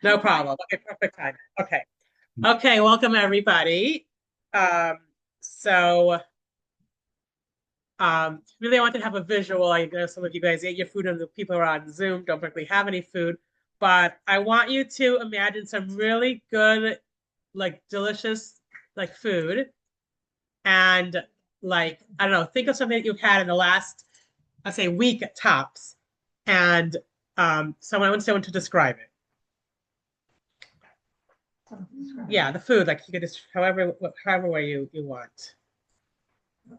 No problem. Okay, perfect time. Okay. Okay, welcome everybody. Um, so really I wanted to have a visual. I know some of you guys ate your food and the people who are on Zoom don't particularly have any food, but I want you to imagine some really good, like delicious like food and like I don't know, think of something that you've had in the last, I'd say week at tops. And someone I want someone to describe it. Yeah, the food, like you could just however way you want.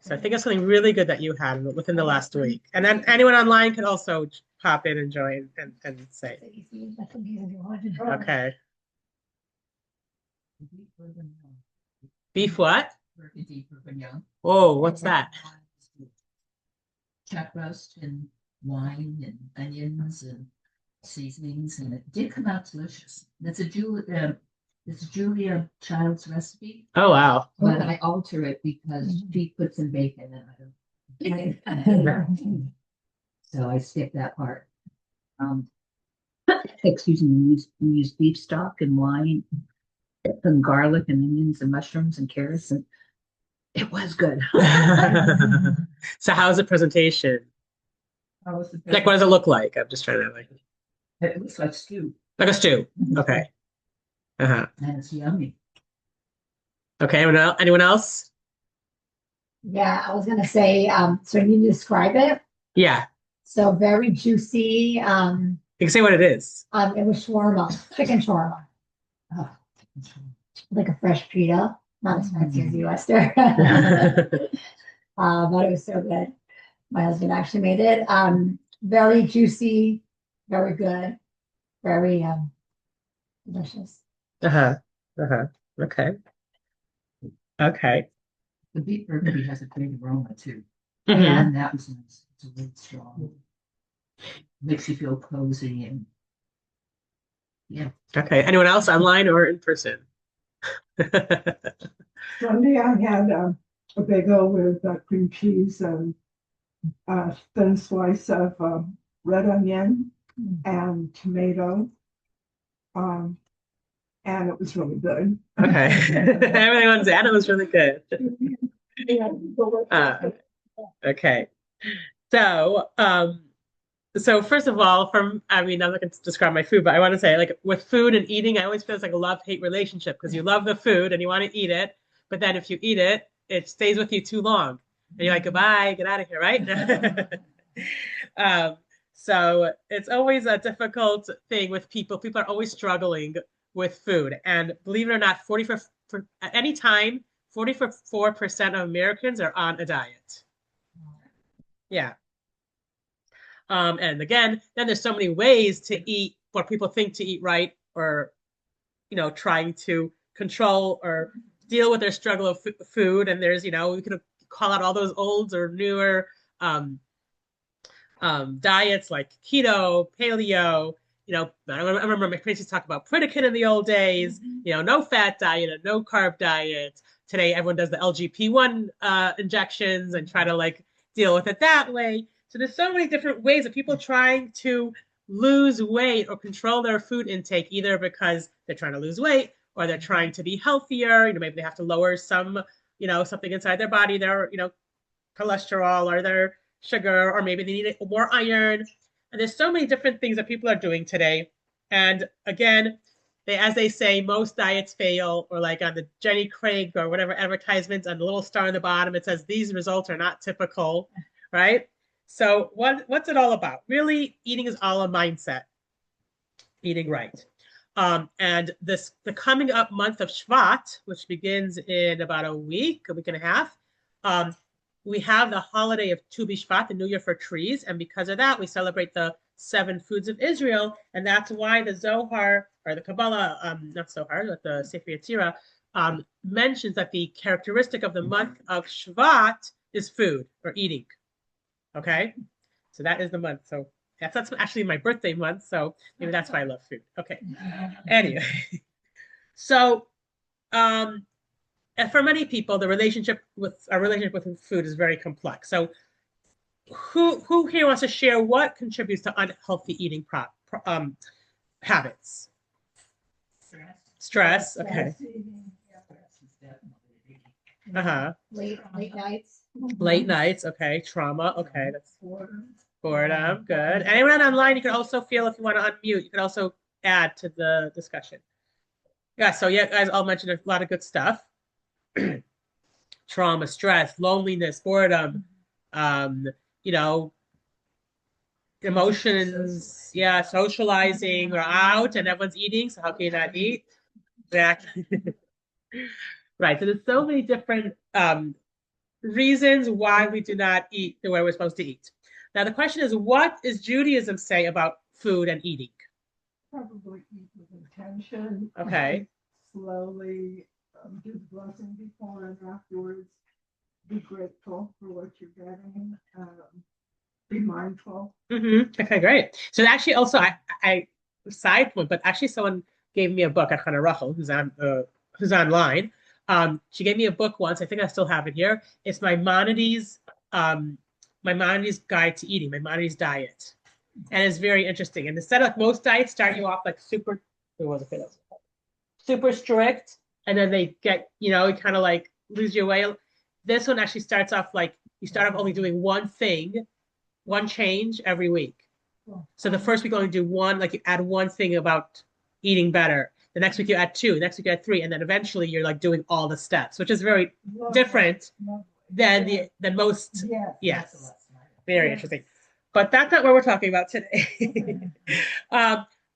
So I think it's something really good that you had within the last week. And then anyone online can also pop in and join and say. Okay. Beef what? Burgundy bourguignon. Oh, what's that? Chuck roast and wine and onions and seasonings, and it did come out delicious. It's Julia Child's recipe, Oh wow. but I alter it because she puts in bacon and I don't. So I skip that part. Um, excuse me, we use beef stock and wine and garlic and onions and mushrooms and carrots, and it was good. So how's the presentation? How was the Like what does it look like? I'm just trying to like It looks like stew, a stew. Okay. Uh-huh. and it's yummy. Okay, anyone else? Yeah, I was gonna say, so you need to describe it. Yeah. So very juicy. You can say what it is. It was shawarma, chicken shawarma, Oh, like a fresh pita, not as fancy as you, Esther. But it was so good. My husband actually made it. Very juicy, very good, very delicious. Uh-huh. Uh-huh. Okay. Okay. the beef burgundy has a great aroma too, Mhm. and that was nice. It's a really strong. Makes you feel cozy and yeah. Okay. Anyone else online or in person? Sunday I had a bagel with cream cheese and a thin slice of red onion and tomato. Um, and it was really good. Okay. Everyone's Anna was really good. Yeah. Okay. So, so first of all, I mean, I'm not going to describe my food, but I want to say, like, with food and eating, I always feel it's like a love-hate relationship because you love the food and you want to eat it, but then if you eat it, it stays with you too long, and you're like, goodbye, get out of here, right? um, so it's always a difficult thing with people. People are always struggling with food, and believe it or not, at any time, 44% of Americans are on a diet. Yeah. And again, then there's so many ways to eat what people think to eat right, or trying to control or deal with their struggle of food. And there's, we could call out all those old or newer um, diets like keto, paleo. I remember my parents used to talk about Pritikin in the old days. No fat diet, a no carb diet. Today, everyone does the LGP1 injections and try to like deal with it that way. So there's so many different ways of people trying to lose weight or control their food intake, either because they're trying to lose weight or they're trying to be healthier. Maybe they have to lower something inside their body, their, cholesterol or their sugar, or maybe they need more iron. And there's so many different things that people are doing today. And again, as they say, most diets fail, or like on the Jenny Craig or whatever advertisements on the little star on the bottom, it says these results are not typical, right? So what's it all about? Really, eating is all a mindset, eating right. And the coming up month of Shvat, which begins in about a week and a half, we have the holiday of Tu B'Shvat, the New Year for trees, and because of that, we celebrate the 7 foods of Israel, and that's why the Zohar or the Kabbalah, not Zohar, but the Sefer Yetzirah, mentions that the characteristic of the month of Shvat is food or eating. Okay, so that is the month. So that's actually my birthday month, so maybe that's why I love food. Okay, anyway, so and for many people, our relationship with food is very complex. So who here wants to share what contributes to unhealthy eating habits? Stress. Okay. Uh-huh. Late nights. Late nights. Okay. Trauma. Okay. That's boredom. Good. Anyone online, you can also feel if you want to unmute, you can also add to the discussion. Yeah. So yeah, guys all mentioned a lot of good stuff. Trauma, stress, loneliness, boredom, um, you know, emotions, yeah, socializing, we're out and everyone's eating, so how can you not eat? Exactly. Right. So there's so many different reasons why we do not eat the way we're supposed to eat. Now the question is, what does Judaism say about food and eating? Probably eat with intention. Okay. Slowly do the blessing before and afterwards. Be grateful for what you're getting. Be mindful. Okay, great. So actually, also, I side point, but actually, someone gave me a book at Hannah Russell, who's online. She gave me a book once. I think I still have it here. It's Maimonides Guide to Eating, Maimonides Diet, and it's very interesting. And instead of most diets start you off like super, super strict, and then they get, you kind of like lose your way. This one actually starts off like you start off only doing one thing, one change every week. So the first week you only do one, like you add one thing about eating better. The next week you add two, next week you add three, and then eventually you're like doing all the steps, which is very different than most. Yes, very interesting. But that's not what we're talking about today.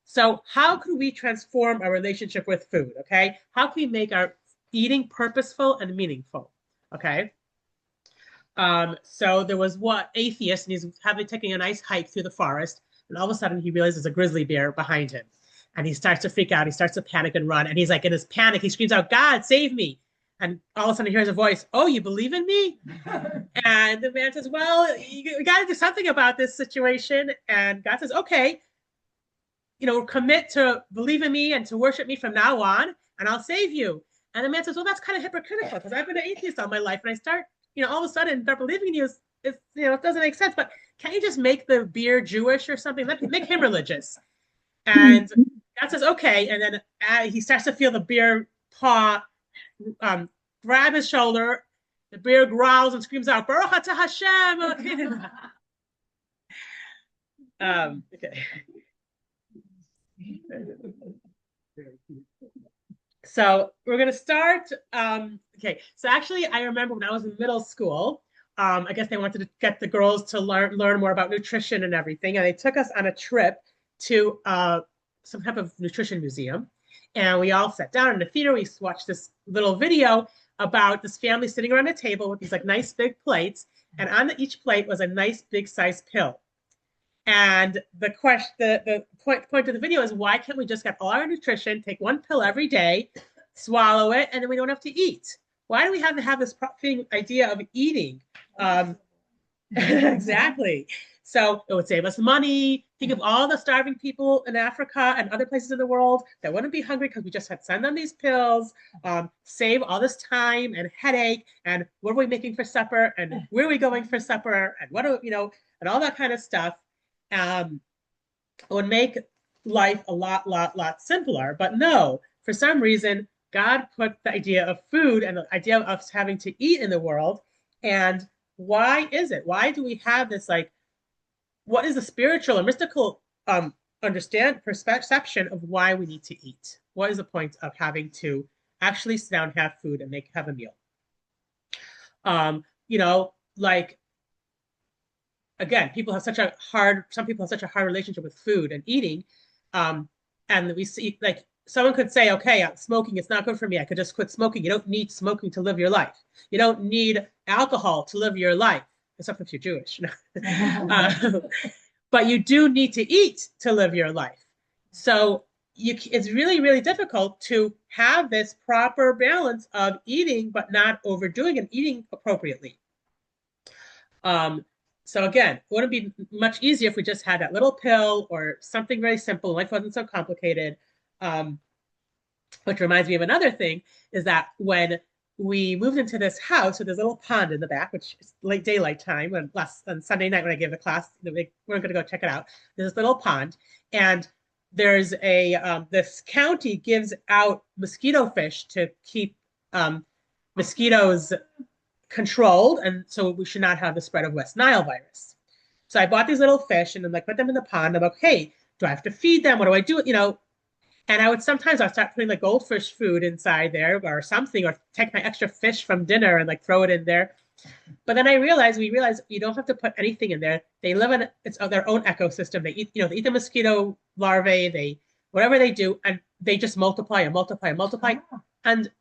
So how can we transform our relationship with food? Okay, how can we make our eating purposeful and meaningful? Okay. So there was what atheist, and he's taking a nice hike through the forest, and all of a sudden he realizes there's a grizzly bear behind him, and he starts to freak out. He starts to panic and run, and he's like in his panic, he screams out, "God, save me!" And all of a sudden he hears a voice, "Oh, you believe in me?" And the man says, "Well, you got to do something about this situation." And God says, "Okay, commit to believe in me and to worship me from now on, and I'll save you." And the man says, "Well, that's kind of hypocritical because I've been an atheist all my life, and I start." All of a sudden start believing in you it doesn't make sense. But can't you just make the beer Jewish or something? Make him religious. And God says, okay. And then he starts to feel the beer paw grab his shoulder. The bear growls and screams out, "Baruch atah Hashem." Okay. So we're going to start. Okay. So actually, I remember when I was in middle school, I guess they wanted to get the girls to learn more about nutrition and everything. And they took us on a trip to some type of nutrition museum. And we all sat down in the theater. We watched this little video about this family sitting around a table with these like nice big plates. And on each plate was a nice big size pill. And the point of the video is, why can't we just get all our nutrition, take one pill every day, swallow it, and then we don't have to eat? Why do we have to have this idea of eating? Exactly. So it would save us money. Think of all the starving people in Africa and other places in the world that wouldn't be hungry because we just had send them these pills, save all this time and headache, and what are we making for supper, and where are we going for supper, and and all that kind of stuff. It would make life a lot simpler. But no, for some reason, God put the idea of food and the idea of us having to eat in the world. And why is it? Why do we have this, like, what is the spiritual or mystical perception of why we need to eat? What is the point of having to actually sit down, have food, and have a meal? Like, again, some people have such a hard relationship with food and eating. And we see, like, someone could say, okay, smoking, it's not good for me. I could just quit smoking. You don't need smoking to live your life. You don't need alcohol to live your life, except if you're Jewish. But you do need to eat to live your life. So it's really, really difficult to have this proper balance of eating, but not overdoing and eating appropriately. So again, it wouldn't be much easier if we just had that little pill or something very simple. Life wasn't so complicated. Which reminds me of another thing, is that when we moved into this house with this little pond in the back, which is late daylight time, on Sunday night when I gave the class, we're going to go check it out. There's this little pond, and there's this county gives out mosquito fish to keep mosquitoes controlled, and so we should not have the spread of West Nile virus. So I bought these little fish and then like put them in the pond. I'm like, hey, do I have to feed them? What do I do? And I would sometimes I'll start putting like goldfish food inside there or something, or take my extra fish from dinner and like throw it in there. But then we realized you don't have to put anything in there. They live in their own ecosystem. They eat, they eat the mosquito larvae, whatever they do, and they just multiply and multiply and multiply. And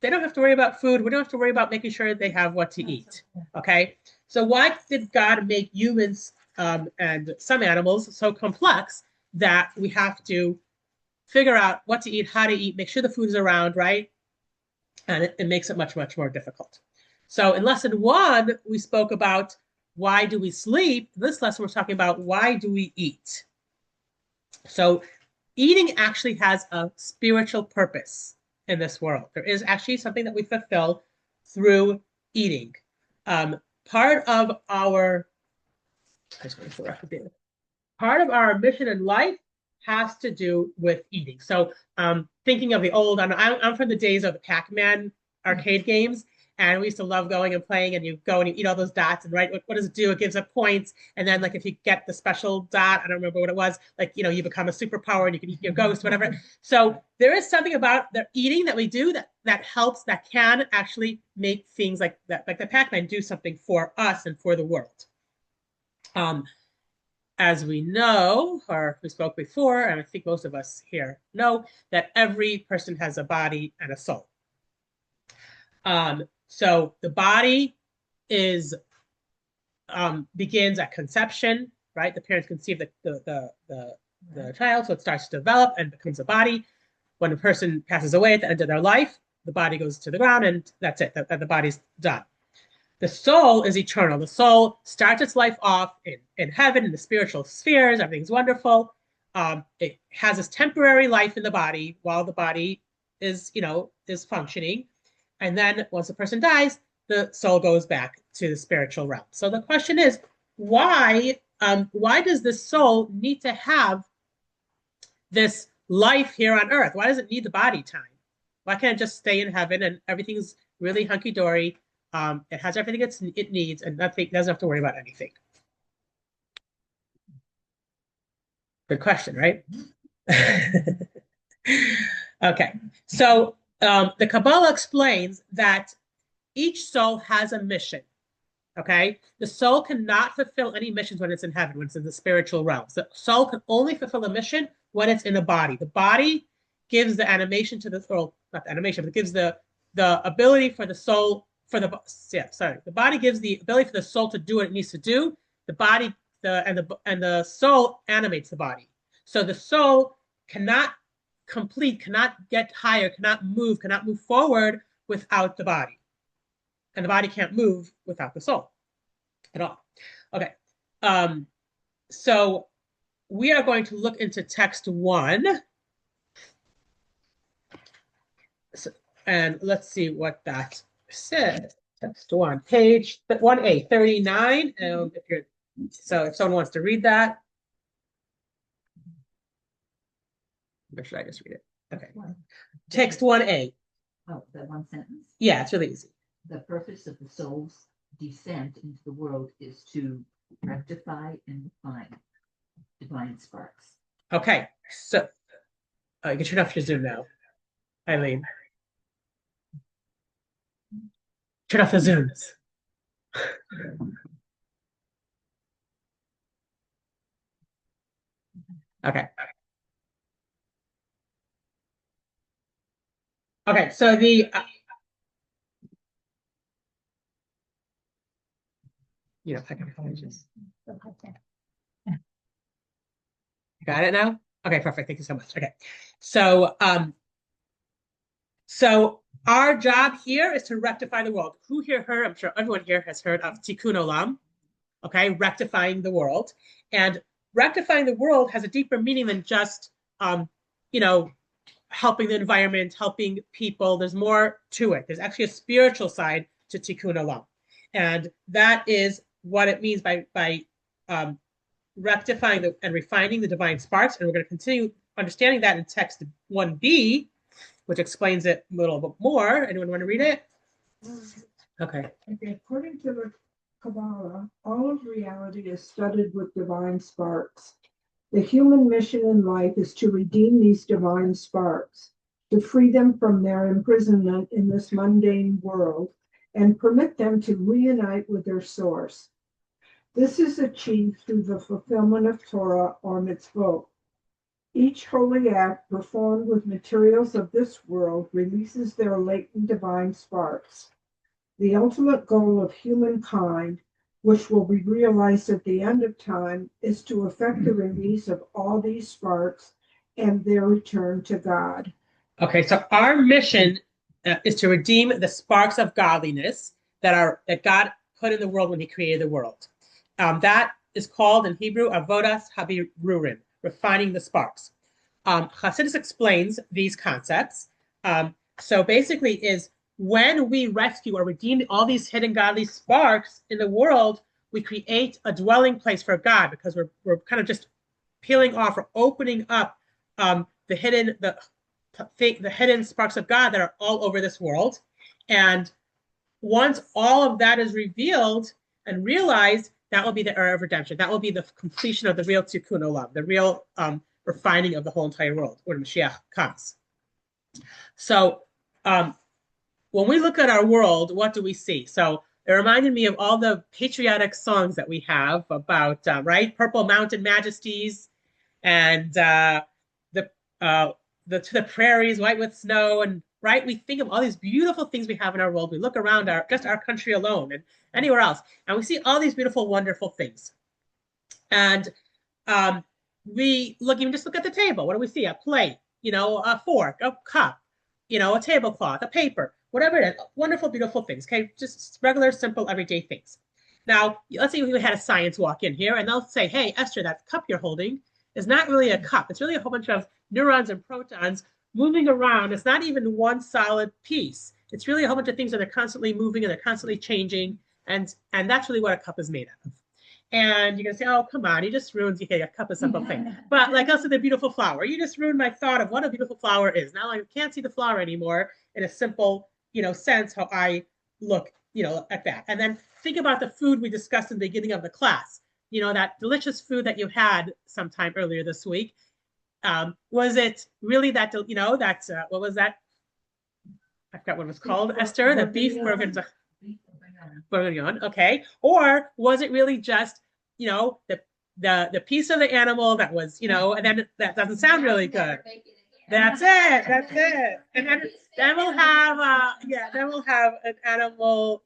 they don't have to worry about food. We don't have to worry about making sure they have what to eat. Okay. So why did God make humans and some animals so complex that we have to figure out what to eat, how to eat, make sure the food is around, right? And it makes it much, much more difficult. So in lesson 1, we spoke about why do we sleep. This lesson, we're talking about why do we eat. So eating actually has a spiritual purpose in this world. There is actually something that we fulfill through eating. Part of our mission in life has to do with eating. So thinking of the old, I'm from the days of the Pac-Man arcade games, and we used to love going and playing, and you go and you eat all those dots, and right, what does it do? It gives up points, and then like if you get the special dot, I don't remember what it was, like you become a superpower and you can eat your ghost, whatever. So there is something about the eating that we do that helps, that can actually make things like that, like the Pac-Man, do something for us and for the world. As we know, or we spoke before, and I think most of us here know, that every person has a body and a soul. So the body begins at conception, right? The parents conceive the child, so it starts to develop and becomes a body. When a person passes away at the end of their life, the body goes to the ground, and that's it. The body's done. The soul is eternal. The soul starts its life off in heaven, in the spiritual spheres. Everything's wonderful. It has this temporary life in the body while the body is functioning. And then once a person dies, the soul goes back to the spiritual realm. So the question is, why does the soul need to have this life here on earth? Why does it need the body time? Why can't it just stay in heaven and everything's really hunky-dory? It has everything it needs, and doesn't have to worry about anything. Good question, right? Okay, so the Kabbalah explains that each soul has a mission. Okay, the soul cannot fulfill any missions when it's in heaven, when it's in the spiritual realms. The soul can only fulfill a mission when it's in a body. The body gives the animation to the soul, not the animation, but it gives the ability for the soul. The body gives the ability for the soul to do what it needs to do. The body, and the soul animates the body. So the soul cannot get higher, cannot move forward without the body. And the body can't move without the soul at all. Okay. So we are going to look into text 1. And let's see what that said. Text 1, page 1A, 39. If someone wants to read that, or should I just read it? Okay. Text 1A. Oh, that one sentence. Yeah, it's really easy. The purpose of the soul's descent into the world is to rectify and refine divine sparks. Okay, so you can turn off your Zoom now, Eileen. Turn off the Zooms. Okay. Okay, so the got it now? Okay, perfect. Thank you so much. Okay. So our job here is to rectify the world. Who here heard? I'm sure everyone here has heard of Tikkun Olam. Okay, rectifying the world. And rectifying the world has a deeper meaning than just helping the environment, helping people. There's more to it. There's actually a spiritual side to Tikkun Olam. And that is what it means by rectifying and refining the divine sparks. And we're going to continue understanding that in text 1b, which explains it a little bit more. Anyone want to read it? Okay. Okay, according to the Kabbalah, all of reality is studded with divine sparks. The human mission in life is to redeem these divine sparks, to free them from their imprisonment in this mundane world, and permit them to reunite with their source. This is achieved through the fulfillment of Torah or mitzvot. Each holy act performed with materials of this world releases their latent divine sparks. The ultimate goal of humankind, which will be realized at the end of time, is to effect the release of all these sparks and their return to God. Okay, so our mission is to redeem the sparks of godliness that God put in the world when He created the world. That is called in Hebrew avodas habirurim, refining the sparks. Chassidus explains these concepts. So basically, is when we rescue or redeem all these hidden godly sparks in the world, we create a dwelling place for God, because we're kind of just peeling off or opening up the hidden sparks of God that are all over this world. And once all of that is revealed and realized, that will be the era of redemption. That will be the completion of the real tikkun olam, the real refining of the whole entire world when Mashiach comes. So when we look at our world, what do we see? So it reminded me of all the patriotic songs that we have about, right? Purple Mountain Majesties and to the prairies, white with snow. And right, we think of all these beautiful things we have in our world. We look around just our country alone and anywhere else, and we see all these beautiful, wonderful things. And we just look at the table. What do we see? A plate, a fork, a cup, a tablecloth, a paper, whatever it is. Wonderful, beautiful things. Okay, just regular, simple, everyday things. Now, let's say we had a science walk in here, and they'll say, "Hey, Esther, that cup you're holding is not really a cup. It's really a whole bunch of neurons and protons moving around. It's not even one solid piece. It's really a whole bunch of things that are constantly moving and they're constantly changing. And that's really what a cup is made out of." And you're going to say, "Oh, come on, you just ruined, okay, a cup is a simple thing." But like also the beautiful flower, you just ruined my thought of what a beautiful flower is. Now I can't see the flower anymore in a simple, sense how I look, at that. And then think about the food we discussed in the beginning of the class. That delicious food that you had sometime earlier this week. Was it really that, what was that? I forgot what it was called, Esther, the beef bourguignon, okay. Or was it really just, the piece of the animal that was, and then that doesn't sound really good. That's it. And then we'll have, an animal,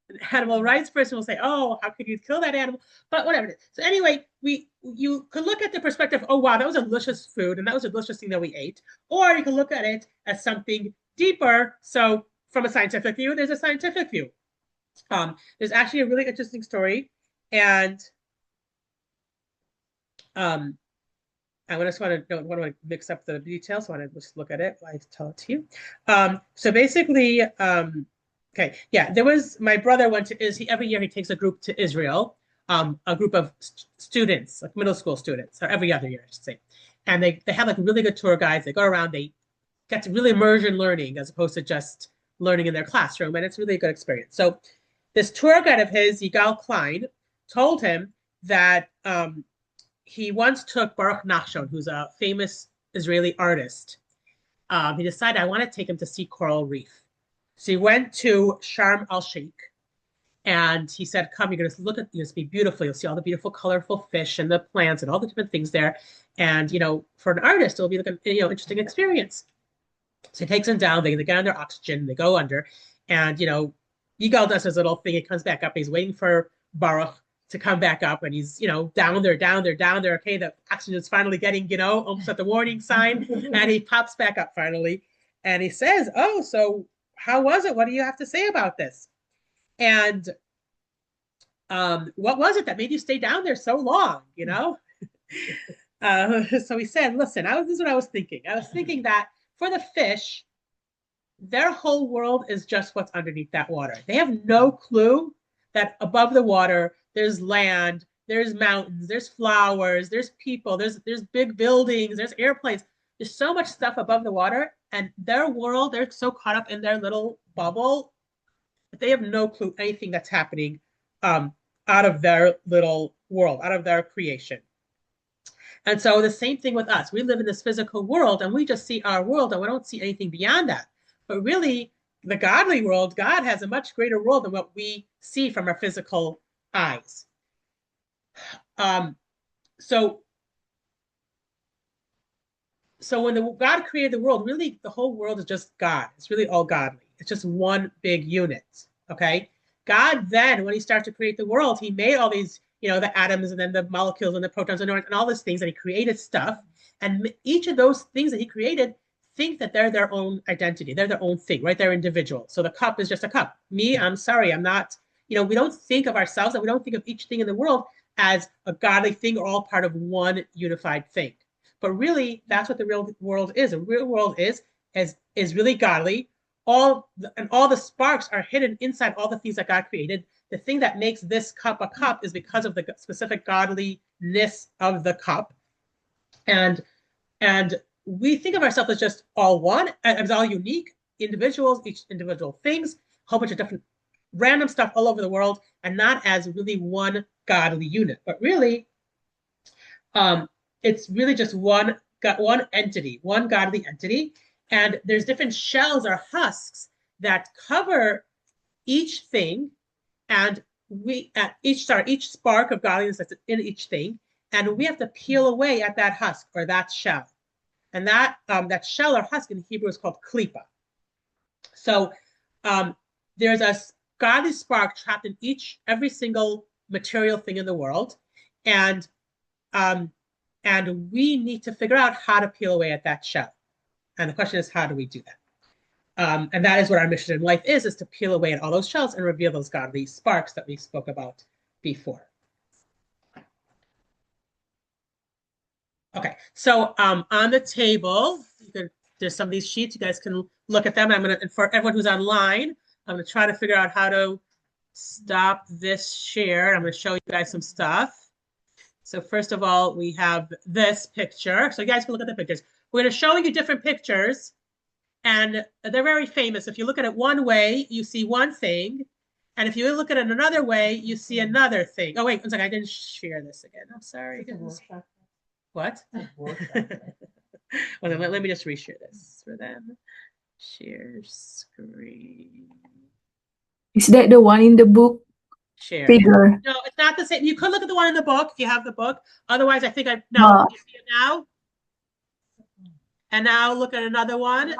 an animal rights person will say, "Oh, how could you kill that animal?" But whatever it is. So anyway, you could look at the perspective, "Oh, wow, that was a delicious food, and that was a delicious thing that we ate." Or you can look at it as something deeper. So from a scientific view, there's a scientific view. There's actually a really interesting story, and I just want to mix up the details. So I want to just look at it. I tell it to you. So basically, okay, yeah, there was, my brother went to every year he takes a group to Israel, a group of students, like middle school students, or every other year, I should say. And they have like really good tour guides. They go around, they get to really immersion learning as opposed to just learning in their classroom. And it's really a good experience. So this tour guide of his, Yigal Klein, told him that he once took Baruch Nachshon, who's a famous Israeli artist. He decided, I want to take him to see coral reef. So he went to Sharm el-Sheikh, and he said, "Come, you're going to look at, it's be beautiful. You'll see all the beautiful, colorful fish and the plants and all the different things there. And, for an artist, it'll be like an, interesting experience." So he takes them down. They get on their oxygen. They go under. And, Yigal does his little thing. He comes back up. He's waiting for Baruch to come back up, and he's, down there. Okay, the oxygen is finally getting, almost at the warning sign. And he pops back up finally. And he says, "Oh, so how was it? What do you have to say about this?" And what was it that made you stay down there so long, So he said, "Listen, this is what I was thinking. I was thinking that for the fish, their whole world is just what's underneath that water. They have no clue that above the water, there's land, there's mountains, there's flowers, there's people, there's big buildings, there's airplanes. There's so much stuff above the water, and their world, they're so caught up in their little bubble that they have no clue anything that's happening out of their little world, out of their creation. And so the same thing with us. We live in this physical world and we just see our world and we don't see anything beyond that. But really, the godly world, God has a much greater world than what we see from our physical eyes. So when God created the world, really the whole world is just God. It's really all godly. It's just one big unit. Okay. God then, when he started to create the world, he made all these, the atoms and then the molecules and the protons and all these things, and he created stuff. And each of those things that he created think that they're their own identity. They're their own thing, right? They're individual. So the cup is just a cup. Me, I'm sorry, I'm not, we don't think of ourselves and we don't think of each thing in the world as a godly thing or all part of one unified thing. But really, that's what the real world is. The real world is really godly. All the sparks are hidden inside all the things that God created. The thing that makes this cup a cup is because of the specific godliness of the cup. And we think of ourselves as just all one, as all unique individuals, each individual things, a whole bunch of different random stuff all over the world, and not as really one godly unit. But really, it's really just one entity, one godly entity. And there's different shells or husks that cover each thing, and each spark of godliness that's in each thing, and we have to peel away at that husk or that shell. And that shell or husk in Hebrew is called klipa. So there's a godly spark trapped in every single material thing in the world, and we need to figure out how to peel away at that shell. And the question is, how do we do that? And that is what our mission in life is to peel away at all those shells and reveal those godly sparks that we spoke about before. Okay, so on the table, there's some of these sheets. You guys can look at them. And for everyone who's online, I'm gonna try to figure out how to stop this share. I'm gonna show you guys some stuff. So first of all, we have this picture. So you guys can look at the pictures. We're going to show you different pictures, and they're very famous. If you look at it one way, you see one thing. And if you look at it another way, you see another thing. Oh, wait, one second. I didn't share this again. I'm sorry. What? Well, then let me just reshare this for them. Share screen. Is that the one in the book? Share. Figure. No, it's not the same. You could look at the one in the book if you have the book. Otherwise, I think no. You see it now? And now look at another one.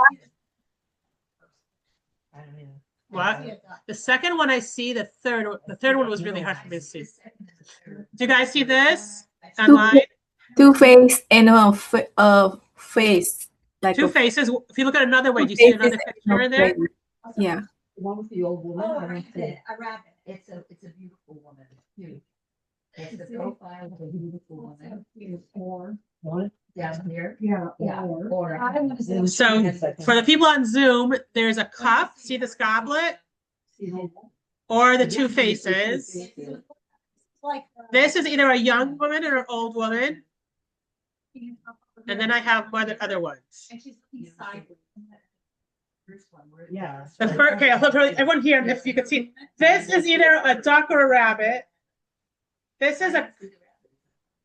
What? The second one I see, the third one was really hard for me to see. Do you guys see this online? Two face and a face. Like two faces. If you look at another way, do you see another picture in there? Yeah. The one with the old woman. Oh, a rabbit. It's a beautiful woman. It's the profile of a beautiful woman. Or down here. Yeah. Or I want to say. So for the people on Zoom, there's a cup. See this goblet? Or the two faces. This is either a young woman or an old woman. And then I have other ones. And she's looking sideways. Yeah. The first, okay, everyone here, if you could see, this is either a duck or a rabbit. This is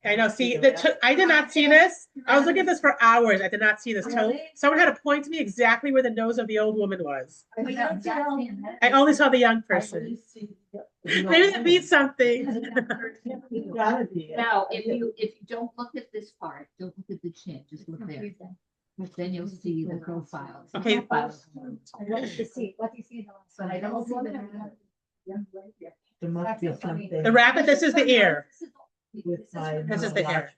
I know, see, I did not see this. I was looking at this for hours. I did not see this. Really? Someone had to point to me exactly where the nose of the old woman was. I I only saw the young person. Maybe that means something. Now, if you don't look at this part, don't look at the chin, just look there. Then you'll see the profiles. Okay. What do you see? What do you see in the last But one? I don't see the. There must be something. The rabbit, this is the ear. With my. This is the ear.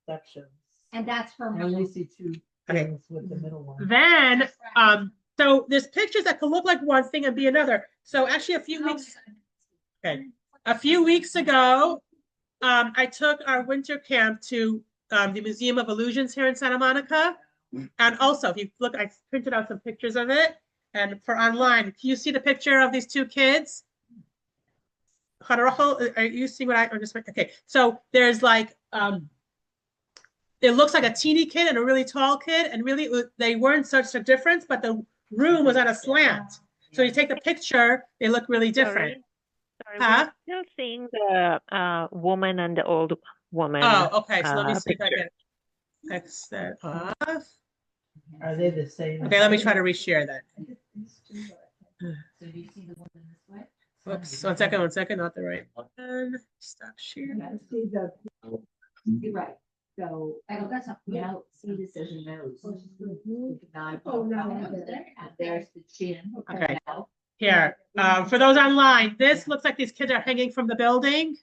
Sections. And that's her. I only see two Okay. things with the middle one. Then, so there's pictures that could look like one thing and be another. So actually a few weeks ago, I took our winter camp to the Museum of Illusions here in Santa Monica. And also, if you look, I printed out some pictures of it. And for online, can you see the picture of these two kids? Are you seeing what I'm just okay? So there's like it looks like a teeny kid and a really tall kid, and really they weren't such a difference, but the room was on a slant. So you take the picture, they look really different. Sorry, Huh? we're still seeing the woman and the old woman Oh, okay. So let me see if I picture. can X that off. Are they the same? Okay, let me try to reshare that. So do you see the one in this way? Whoops, one second, not the right one. Stop sharing. I see the, You're right. So, that's up, now, see this as a nose. Oh, no. And there's the chin. Okay. Now, Here, for those online, this looks like these kids are hanging from the building.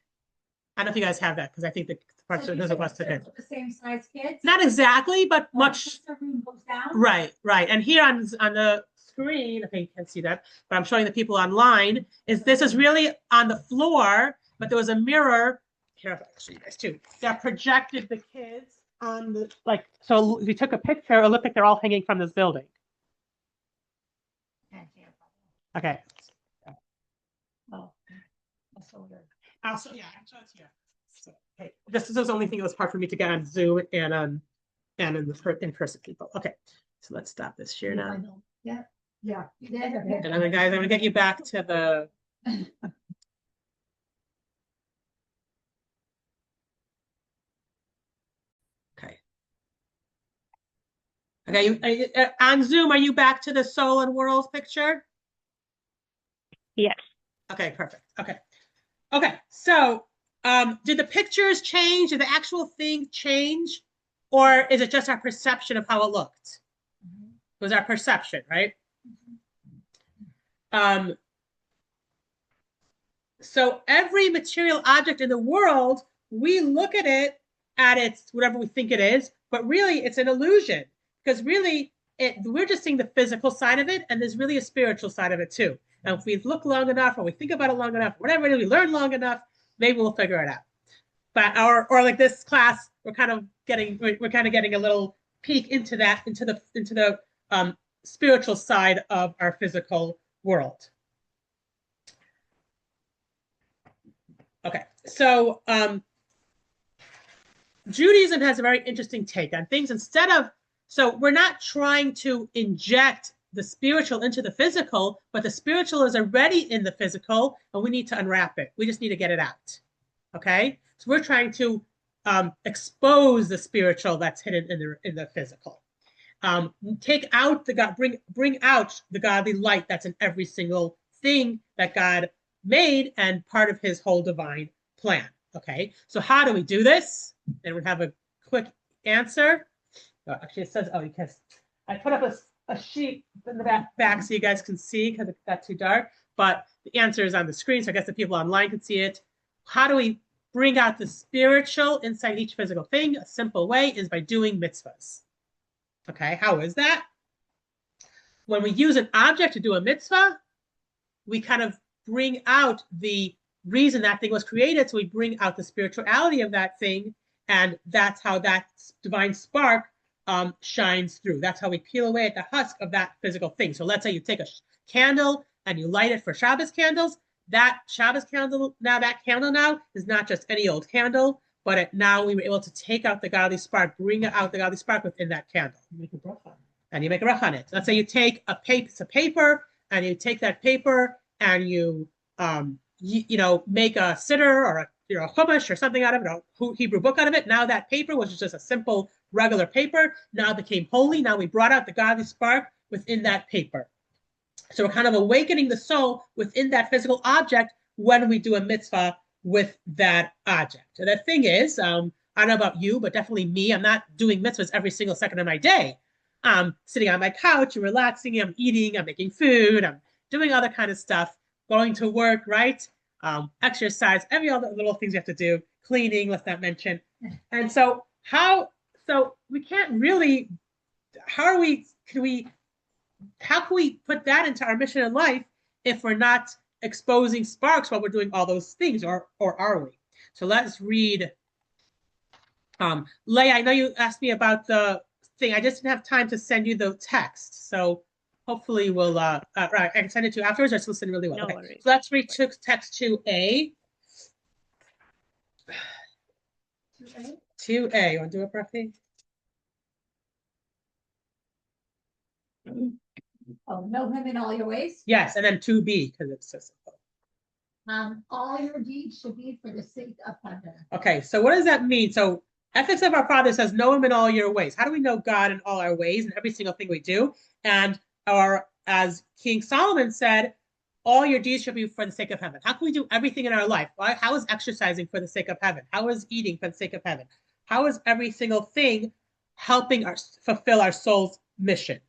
I don't know if you guys have that because I think the parts of us took it. The same size kids? Not exactly, but much. The room goes down? Right, right. And here on the screen, I think you can't see that, but I'm showing the people online, this is really on the floor, but there was a mirror. Here, I'll show you guys too. That projected the kids on the, like, so we took a picture, it looked like they're all hanging from this building. Okay. Oh. Also, yeah, so it's here. So, okay, this is the only thing that was hard for me to get on Zoom and in-person people. Okay, so let's stop this share now. yeah. And then, guys, I'm gonna get you back to the. Okay. Okay, on Zoom, are you back to the soul and world picture? Yes. Okay, perfect. Okay, so did the pictures change? Did the actual thing change? Or is it just our perception of how it looked? It was our perception, right? So every material object in the world, we look at it at its whatever we think it is, but really it's an illusion because really we're just seeing the physical side of it, and there's really a spiritual side of it too. And if we look long enough, or we think about it long enough, whatever it is, we learn long enough, maybe we'll figure it out. But or like this class, we're kind of getting a little peek into the spiritual side of our physical world. Okay, so Judaism has a very interesting take on things. So we're not trying to inject the spiritual into the physical, but the spiritual is already in the physical, and we need to unwrap it. We just need to get it out. Okay, so we're trying to expose the spiritual that's hidden in the physical. Take out bring out the godly light that's in every single thing that God made and part of his whole divine plan. Okay, so how do we do this? And we have a quick answer. Oh, actually, it says, because I put up a sheet in the back so you guys can see because it got too dark, but the answer is on the screen, so I guess the people online can see it. How do we bring out the spiritual inside each physical thing? A simple way is by doing mitzvahs. Okay, how is that? When we use an object to do a mitzvah, we kind of bring out the reason that thing was created. So we bring out the spirituality of that thing, and that's how that divine spark shines through. That's how we peel away at the husk of that physical thing. So let's say you take a candle and you light it for Shabbos candles. That Shabbos candle, that candle now is not just any old candle, but now we were able to take out the godly spark, bring out the godly spark within that candle. You make a bracha on it. Let's say you take a piece of paper and you take that paper and you make a siddur or a chumash or something out of it, a Hebrew book out of it. Now that paper, which is just a simple regular paper, now became holy. Now we brought out the godly spark within that paper. So we're kind of awakening the soul within that physical object when we do a mitzvah with that object. So the thing is, I don't know about you, but definitely me, I'm not doing mitzvahs every single second of my day. I'm sitting on my couch and relaxing, I'm eating, I'm making food, I'm doing other kind of stuff, going to work, right? Exercise, every other little things you have to do, cleaning, let's not mention. And so we can't really, how can we put that into our mission in life if we're not exposing sparks while we're doing all those things, or are we? So let's read. Leah, I know you asked me about the thing. I just didn't have time to send you the text. So hopefully we'll, right, I can send it to you afterwards. I just listen really well. No Okay, worries. so let's read text 2A. 2A, you want to do it, Brookie? Oh, know him in all your ways. Yes, and then 2B, because it's so simple. All your deeds should be for the sake of heaven. Okay, so what does that mean? So ethics of our Father says, know him in all your ways. How do we know God in all our ways and every single thing we do? And as King Solomon said, all your deeds should be for the sake of heaven. How can we do everything in our life? How is exercising for the sake of heaven? How is eating for the sake of heaven? How is every single thing helping us fulfill our soul's mission?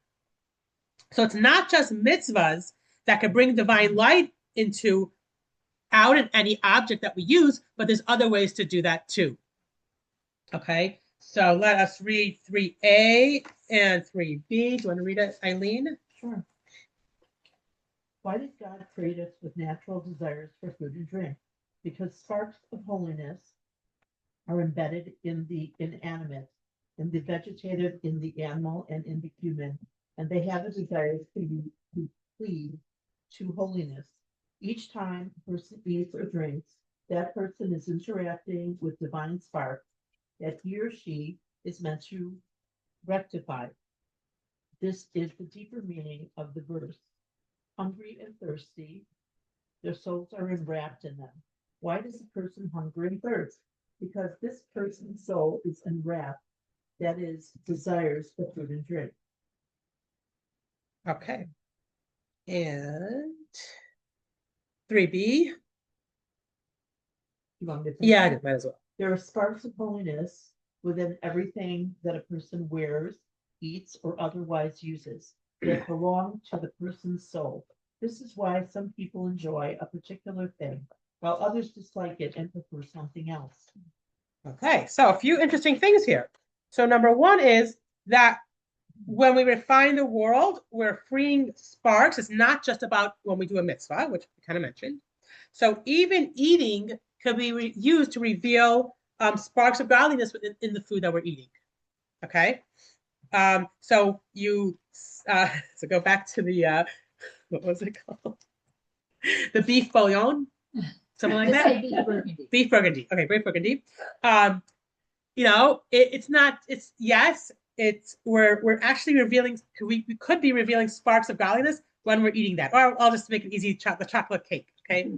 So it's not just mitzvahs that can bring divine light out in any object that we use, but there's other ways to do that too. Okay, so let us read 3A and 3B. Do you want to read it, Eileen? Sure. Why did God create us with natural desires for food and drink? Because sparks of holiness are embedded in the inanimate, in the vegetative, in the animal, and in the human, and they have a desire to cleave to holiness. Each time a person eats or drinks, that person is interacting with divine sparks that he or she is meant to rectify. This is the deeper meaning of the verse. Hungry and thirsty, their souls are enwrapped in them. Why does a person hunger and thirst? Because this person's soul is enwrapped, that is, desires for food and drink. Okay. And 3B? You want me to Yeah, I finish? might as well. There are sparks of holiness within everything that a person wears, eats, or otherwise uses that belong to the person's soul. This is why some people enjoy a particular thing, while others dislike it and prefer something else. Okay, so a few interesting things here. So number one is that when we refine the world, we're freeing sparks. It's not just about when we do a mitzvah, which we kind of mentioned. So even eating could be used to reveal sparks of godliness in the food that we're eating. Okay, so go back to the what was it called? The beef bouillon, something like Just that. say beef burgundy. Beef burgundy. Okay, beef burgundy. We're actually revealing. We could be revealing sparks of godliness when we're eating that. Or I'll just make it easy. The chocolate cake. Okay.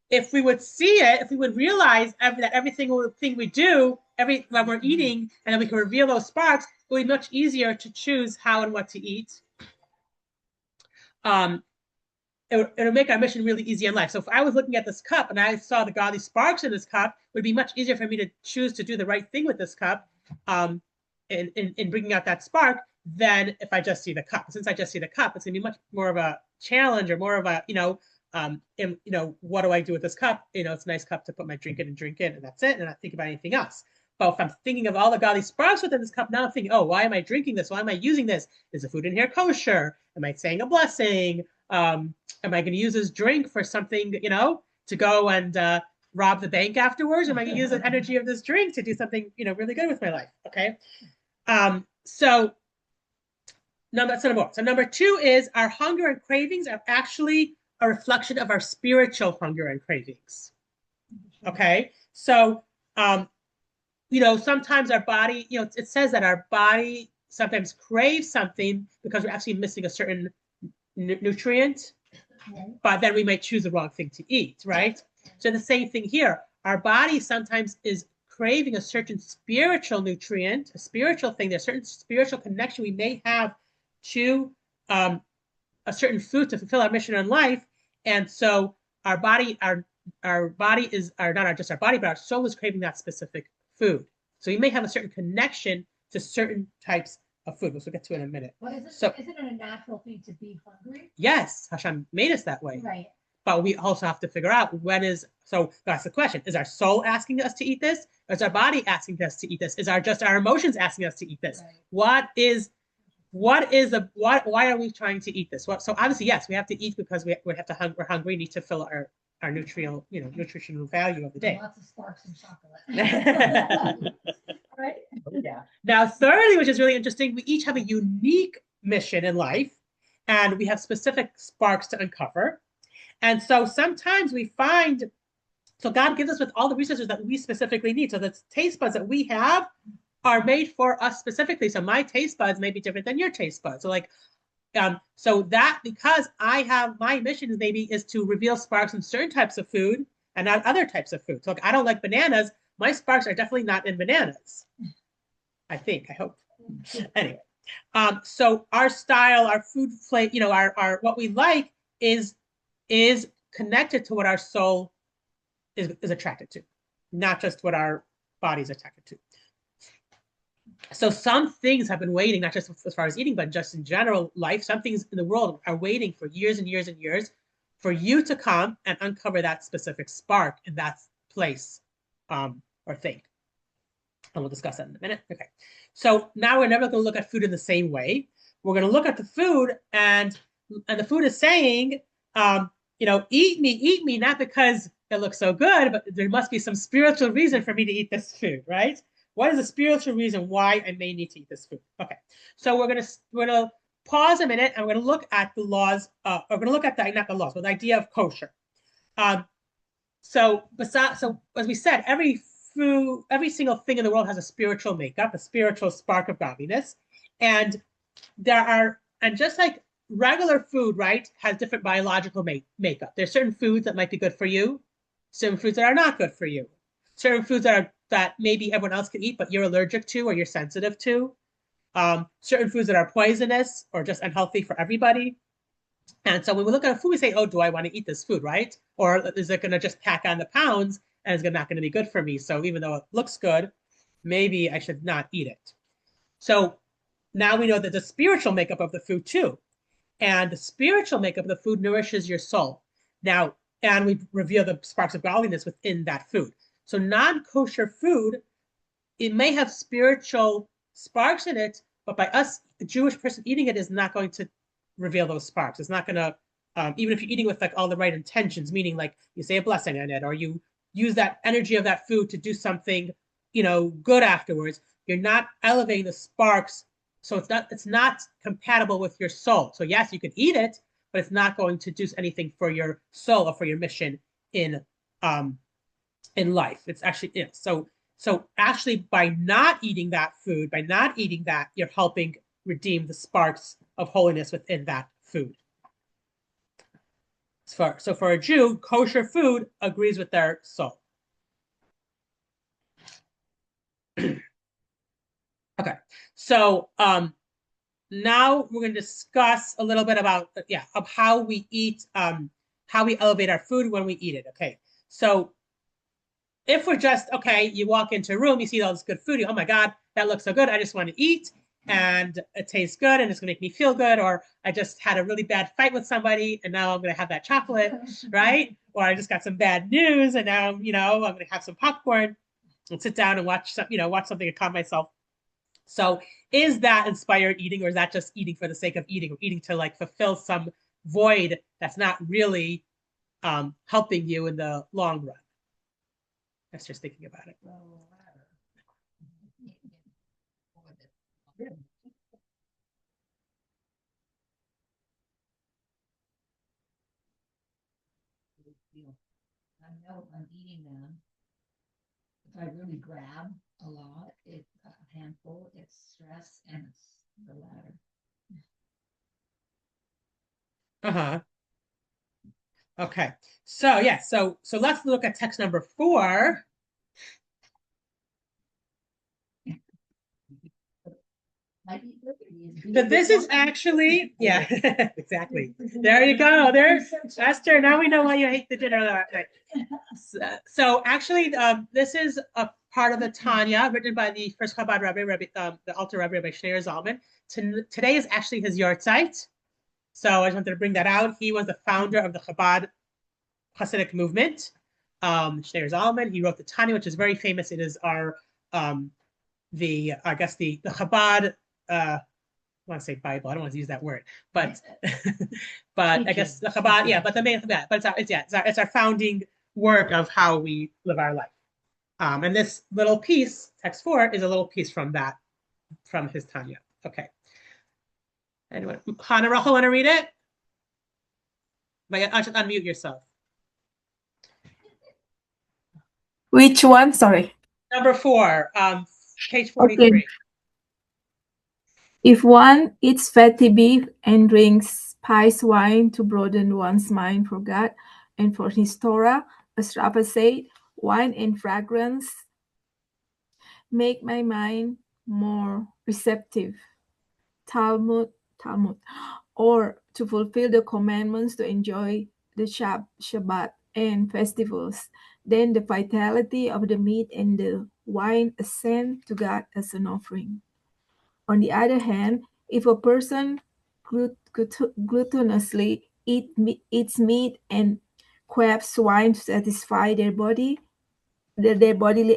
If we would see it, if we would realize that every single thing we do, when we're eating, and then we can reveal those sparks, it would be much easier to choose how and what to eat. It'll make our mission really easy in life. So if I was looking at this cup and I saw the godly sparks in this cup, it would be much easier for me to choose to do the right thing with this cup in bringing out that spark than if I just see the cup. Since I just see the cup, it's going to be much more of a challenge or more of a, what do I do with this cup? It's a nice cup to put my drink in, and that's it, and not think about anything else. But if I'm thinking of all the godly sparks within this cup, now I'm thinking, oh, why am I drinking this? Why am I using this? Is the food in here kosher? Am I saying a blessing? Am I going to use this drink for something, to go and rob the bank afterwards? Am I going to use the energy of this drink to do something, really good with my life? Okay. So that's number one. So number two is our hunger and cravings are actually a reflection of our spiritual hunger and cravings. Okay. So, sometimes our body, it says that our body sometimes craves something because we're actually missing a certain nutrient, but then we might choose the wrong thing to eat, right? So the same thing here. Our body sometimes is craving a certain spiritual nutrient, a spiritual thing. There's a certain spiritual connection we may have to a certain food to fulfill our mission in life. And so our body is not just our body, but our soul is craving that specific food. So you may have a certain connection to certain types of food, which we'll get to in a minute. What is it? So, isn't it a natural thing to be hungry? Yes, Hashem made us that way. Right. But we also have to figure out so that's the question. Is our soul asking us to eat this? Or is our body asking us to eat this? Is just our emotions asking us to eat this? Right. Why are we trying to eat this? So obviously, yes, we have to eat because we're hungry, need to fill our nutritional value of the day. Lots of sparks and chocolate. Right. Yeah. Now, thirdly, which is really interesting, we each have a unique mission in life, and we have specific sparks to uncover. And so sometimes we find So God gives us with all the resources that we specifically need. So the taste buds that we have are made for us specifically. So my taste buds may be different than your taste buds. So like, so that because I have my mission maybe is to reveal sparks in certain types of food and not other types of food. So like, I don't like bananas. My sparks are definitely not in bananas. I think, I hope. Anyway, so our style, our food flavor, our what we like is connected to what our soul is attracted to, not just what our body's attracted to. So some things have been waiting, not just as far as eating, but just in general life. Some things in the world are waiting for years and years and years for you to come and uncover that specific spark in that place or thing. And we'll discuss that in a minute. Okay. So now we're never going to look at food in the same way. We're going to look at the food, and the food is saying, eat me, not because it looks so good, but there must be some spiritual reason for me to eat this food, right? What is the spiritual reason why I may need to eat this food? Okay. So we're gonna pause a minute, and we're gonna look at the laws. We're gonna look at not the laws, but the idea of kosher. So as we said, every single thing in the world has a spiritual makeup, a spiritual spark of godliness. And just like regular food, right, has different biological makeup. There's certain foods that might be good for you, certain foods that are not good for you, certain foods that maybe everyone else can eat, but you're allergic to or you're sensitive to, certain foods that are poisonous or just unhealthy for everybody. And so when we look at food, we say, oh, do I want to eat this food, right? Or is it going to just pack on the pounds and it's not going to be good for me? So even though it looks good, maybe I should not eat it. So now we know that the spiritual makeup of the food too. And the spiritual makeup of the food nourishes your soul. Now, and we reveal the sparks of godliness within that food. So non-kosher food, it may have spiritual sparks in it, but by us, a Jewish person eating it is not going to reveal those sparks. It's not going to, even if you're eating with like all the right intentions, meaning like you say a blessing on it, or you use that energy of that food to do something, good afterwards, you're not elevating the sparks. So it's not compatible with your soul. So yes, you can eat it, but it's not going to do anything for your soul or for your mission in life. It's actually, so actually by not eating that food, you're helping redeem the sparks of holiness within that food. So for a Jew, kosher food agrees with their soul. Okay, so now we're going to discuss a little bit about of how we eat, how we elevate our food when we eat it. Okay, so if we're just you walk into a room, you see all this good food, oh my God, that looks so good, I just want to eat, and it tastes good, and it's going to make me feel good, or I just had a really bad fight with somebody, and now I'm going to have that chocolate, right? Or I just got some bad news, and now I'm going to have some popcorn and sit down and watch something and calm myself. So is that inspired eating, or is that just eating for the sake of eating, or eating to like fulfill some void that's not really helping you in the long run? That's just thinking about it. I know I'm eating them. If I really grab a lot, it's a handful, it's stress, and it's the latter. Uh-huh. Okay. So yeah, so let's look at text number 4. But this is actually, yeah, exactly. There you go. There's Esther. Now we know why you hate the dinner that night. So actually, this is a part of the Tanya written by the first Chabad Rabbi, the Alter Rabbi Shneur Zalman. Today is actually his yahrzeit. So I just wanted to bring that out. He was the founder of the Chabad Hasidic movement. Shneur Zalman. He wrote the Tanya, which is very famous. It is our the Chabad. I want to say Bible. I don't want to use that word, but but I guess the Chabad, yeah. But the main, yeah, but it's our founding work of how we live our life. And this little piece, text 4, is a little piece from his Tanya. Okay. Anyway, Hannah Rachel, want to read it? I should unmute yourself. Which one? Sorry. Number 4, page 43. Okay. If one eats fatty beef and drinks spice wine to broaden one's mind for God and for his Torah, as Rabbah said, wine and fragrance make my mind more receptive. Talmud, or to fulfill the commandments to enjoy the Shabbat and festivals. Then the vitality of the meat and the wine ascend to God as an offering. On the other hand, if a person gluttonously eats meat and craves wine to satisfy their bodily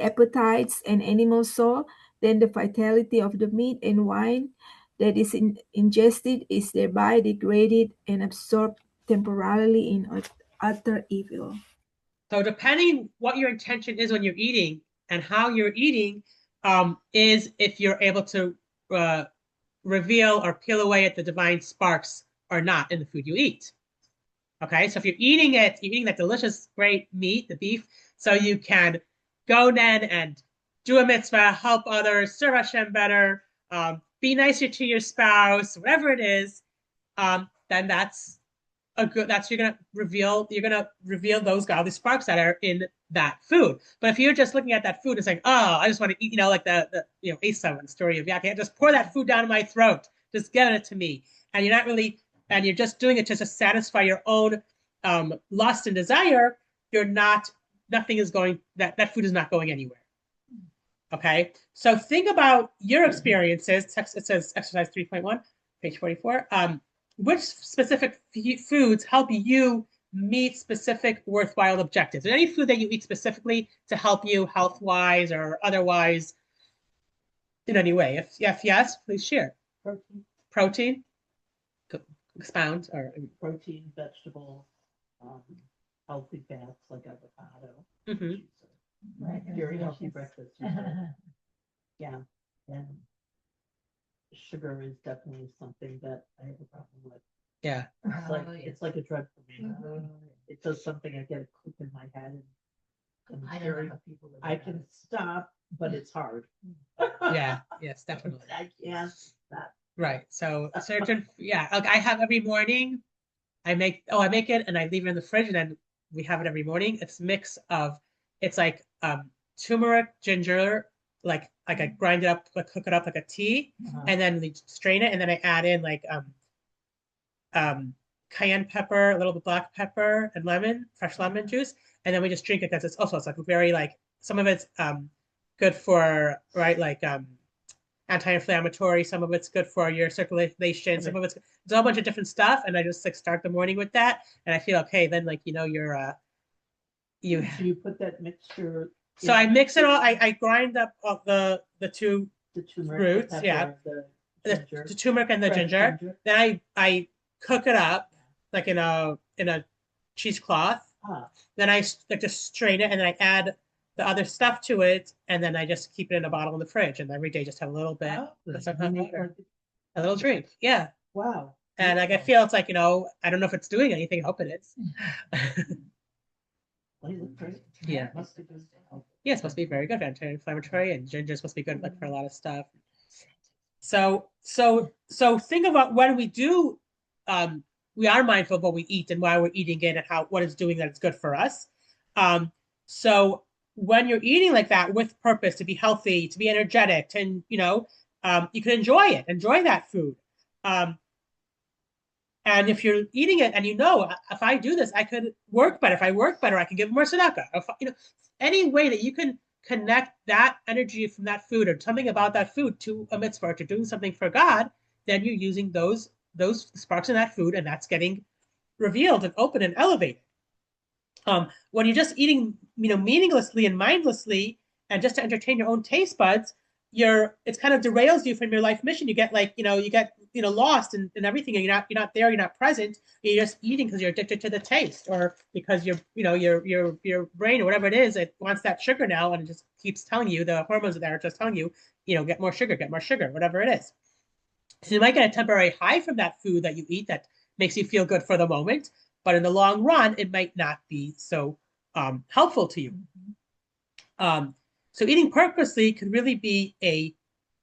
appetites and animal soul, then the vitality of the meat and wine that is ingested is thereby degraded and absorbed temporarily in utter evil. So depending what your intention is when you're eating and how you're eating, is if you're able to reveal or peel away at the divine sparks or not in the food you eat. Okay, so if you're eating it, you're eating that delicious, great meat, the beef, so you can go then and do a mitzvah, help others, serve Hashem better, be nicer to your spouse, whatever it is, then that's you're gonna reveal those godly sparks that are in that food. But if you're just looking at that food and saying, oh, I just want to eat, like the Esau in the story of Yaakov, just pour that food down my throat, just give it to me, and you're not really, and you're just doing it just to satisfy your own lust and desire, that food is not going anywhere. Okay, so think about your experiences. It says exercise 3.1, page 44. Which specific foods help you meet specific worthwhile objectives? Is there any food that you eat specifically to help you health-wise or otherwise in any way? If yes, please share. Protein? Expound. Or Protein, vegetables, healthy fats like avocado. Mhm. Very healthy breakfast. Yeah, and sugar is definitely something that I have a problem with. Yeah. It's like a drug for me. It does something, I get a click in my head and I don't know how people live I without can it. stop, but it's hard. Yeah. Yes, definitely. I can't stop. Right. So certain, like I have every morning, I make it and I leave it in the fridge and then we have it every morning. It's a mix of, it's like turmeric, ginger, like I grind it up, like cook it up like a tea, and then we strain it, and then I add in like cayenne pepper, a little bit black pepper, and lemon, fresh lemon juice, and then we just drink it because it's like very like some of it's good for anti-inflammatory, some of it's good for your circulation, some of it's a whole bunch of different stuff, and I just like start the morning with that, and I feel okay. Then like you're So you put that mixture. So I mix it all. I grind up all the two The turmeric, roots, the pepper, yeah. the ginger. the turmeric and the fresh ginger. Then I cook it up like in a cheesecloth. Then I like just strain it and then I add the other stuff to it, and then I just keep it in a bottle in the fridge, and every day just have a little bit, sometimes water, a little drink. Yeah. Wow. And like I feel it's like, I don't know if it's doing anything. I hope it is. Yeah. Must be good. Yeah, it's supposed to be very good, anti-inflammatory, and ginger is supposed to be good like for a lot of stuff. So think about when we do, we are mindful of what we eat and why we're eating it and what it's doing that it's good for us. So when you're eating like that with purpose, to be healthy, to be energetic, and you can enjoy that food. And if you're eating it and if I do this, I could work better. If I work better, I can give more tzedakah. Any way that you can connect that energy from that food or something about that food to a mitzvah or to doing something for God, then you're using those sparks in that food, and that's getting revealed and open and elevated. When you're just eating, meaninglessly and mindlessly, and just to entertain your own taste buds, it kind of derails you from your life mission. You get lost in everything, and you're not there, you're not present. You're just eating because you're addicted to the taste, or because your brain or whatever it is, it wants that sugar now, and it just keeps telling you, the hormones are just telling you, get more sugar, whatever it is. So you might get a temporary high from that food that you eat that makes you feel good for the moment, but in the long run, it might not be so helpful to you. So eating purposely could really be a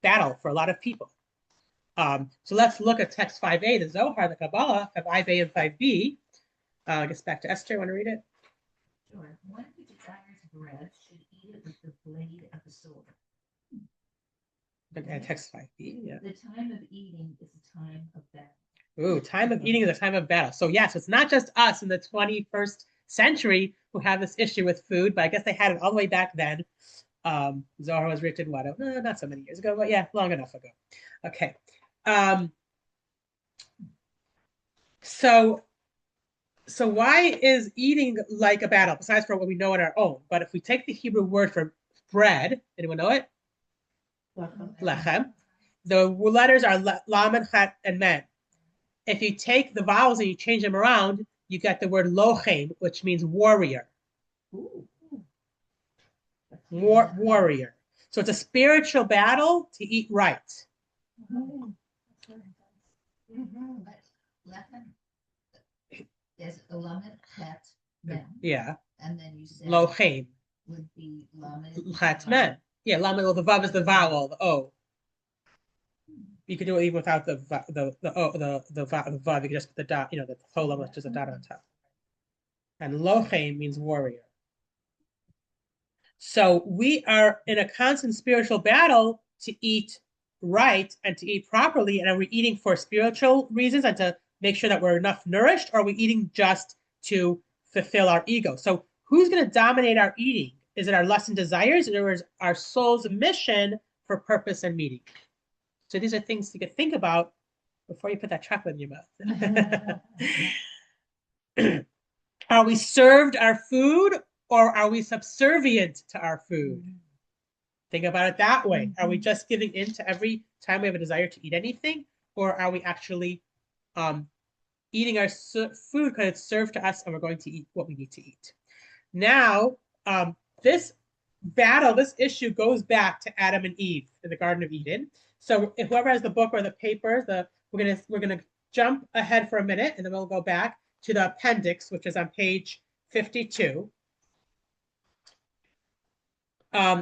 battle for a lot of people. So let's look at text 5a, the Zohar, the Kabbalah of 5a and 5b. I guess back to Esther. Want to read it? Sure. One who desires bread should eat it with the blade of the sword. And text 5b, yeah. The time of eating is a time of battle. Ooh, time of eating is a time of battle. So yes, it's not just us in the 21st century who have this issue with food, but I guess they had it all the way back then. Zohar was written, what, not so many years ago, but yeah, long enough ago. Okay. So why is eating like a battle, besides for what we know on our own? But if we take the Hebrew word for bread, anyone know it? Lechem. The letters are Lamed, Chet, and Men. If you take the vowels and you change them around, you get the word lochem, which means warrior. Warrior. So it's a spiritual battle to eat right. But lechem is Lamed, Chet, Men. Yeah. And then you said Lochem. would be Lamed, Chet, Men. Yeah, Lamed, well, the vav is the vowel, the O. You could do it even without the vav. You could just put the dot, the whole level, just a dot on top. And lochem means warrior. So we are in a constant spiritual battle to eat right and to eat properly. And are we eating for spiritual reasons and to make sure that we're enough nourished, or are we eating just to fulfill our ego? So who's going to dominate our eating? Is it our lust and desires, or is our soul's mission for purpose and meaning? So these are things you could think about before you put that chocolate in your mouth. Are we served our food, or are we subservient to our food? Think about it that way. Are we just giving in to every time we have a desire to eat anything, or are we actually eating our food because it's served to us and we're going to eat what we need to eat? Now, this battle, this issue goes back to Adam and Eve in the Garden of Eden. So if whoever has the book or the paper, we're gonna jump ahead for a minute, and then we'll go back to the appendix, which is on page 52.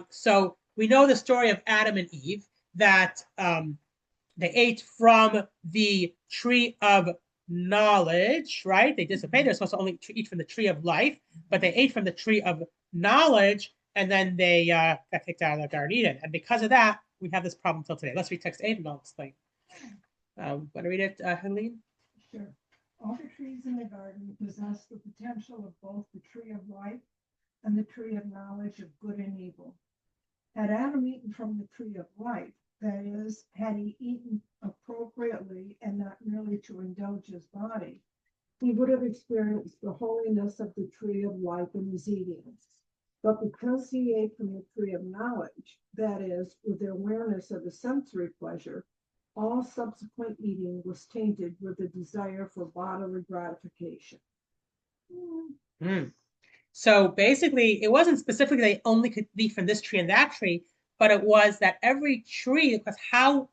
So we know the story of Adam and Eve, that they ate from the tree of knowledge, right? They disobeyed. They're supposed to only eat from the tree of life, but they ate from the tree of knowledge, and then they got kicked out of the Garden of Eden. And because of that, we have this problem till today. Let's read text 8 and I'll explain. Want to read it, Helene? Sure. All the trees in the garden possess the potential of both the tree of life and the tree of knowledge of good and evil. Had Adam eaten from the tree of life, that is, had he eaten appropriately and not merely to indulge his body, he would have experienced the holiness of the tree of life in his eating. But because he ate from the tree of knowledge, that is, with the awareness of the sensory pleasure, all subsequent eating was tainted with the desire for bodily gratification. So basically, it wasn't specifically they only could eat from this tree and that tree, but it was that every tree, because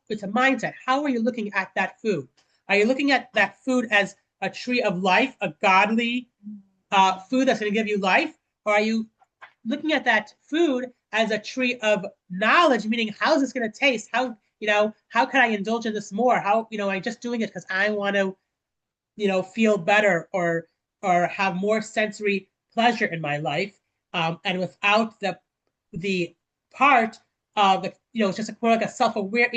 it's a mindset. How are you looking at that food? Are you looking at that food as a tree of life, a godly food that's going to give you life? Or are you looking at that food as a tree of knowledge, meaning how's this going to taste? How can I indulge in this more? How, am I just doing it because I want to, feel better or have more sensory pleasure in my life, and without the part of it's just more like a self-aware,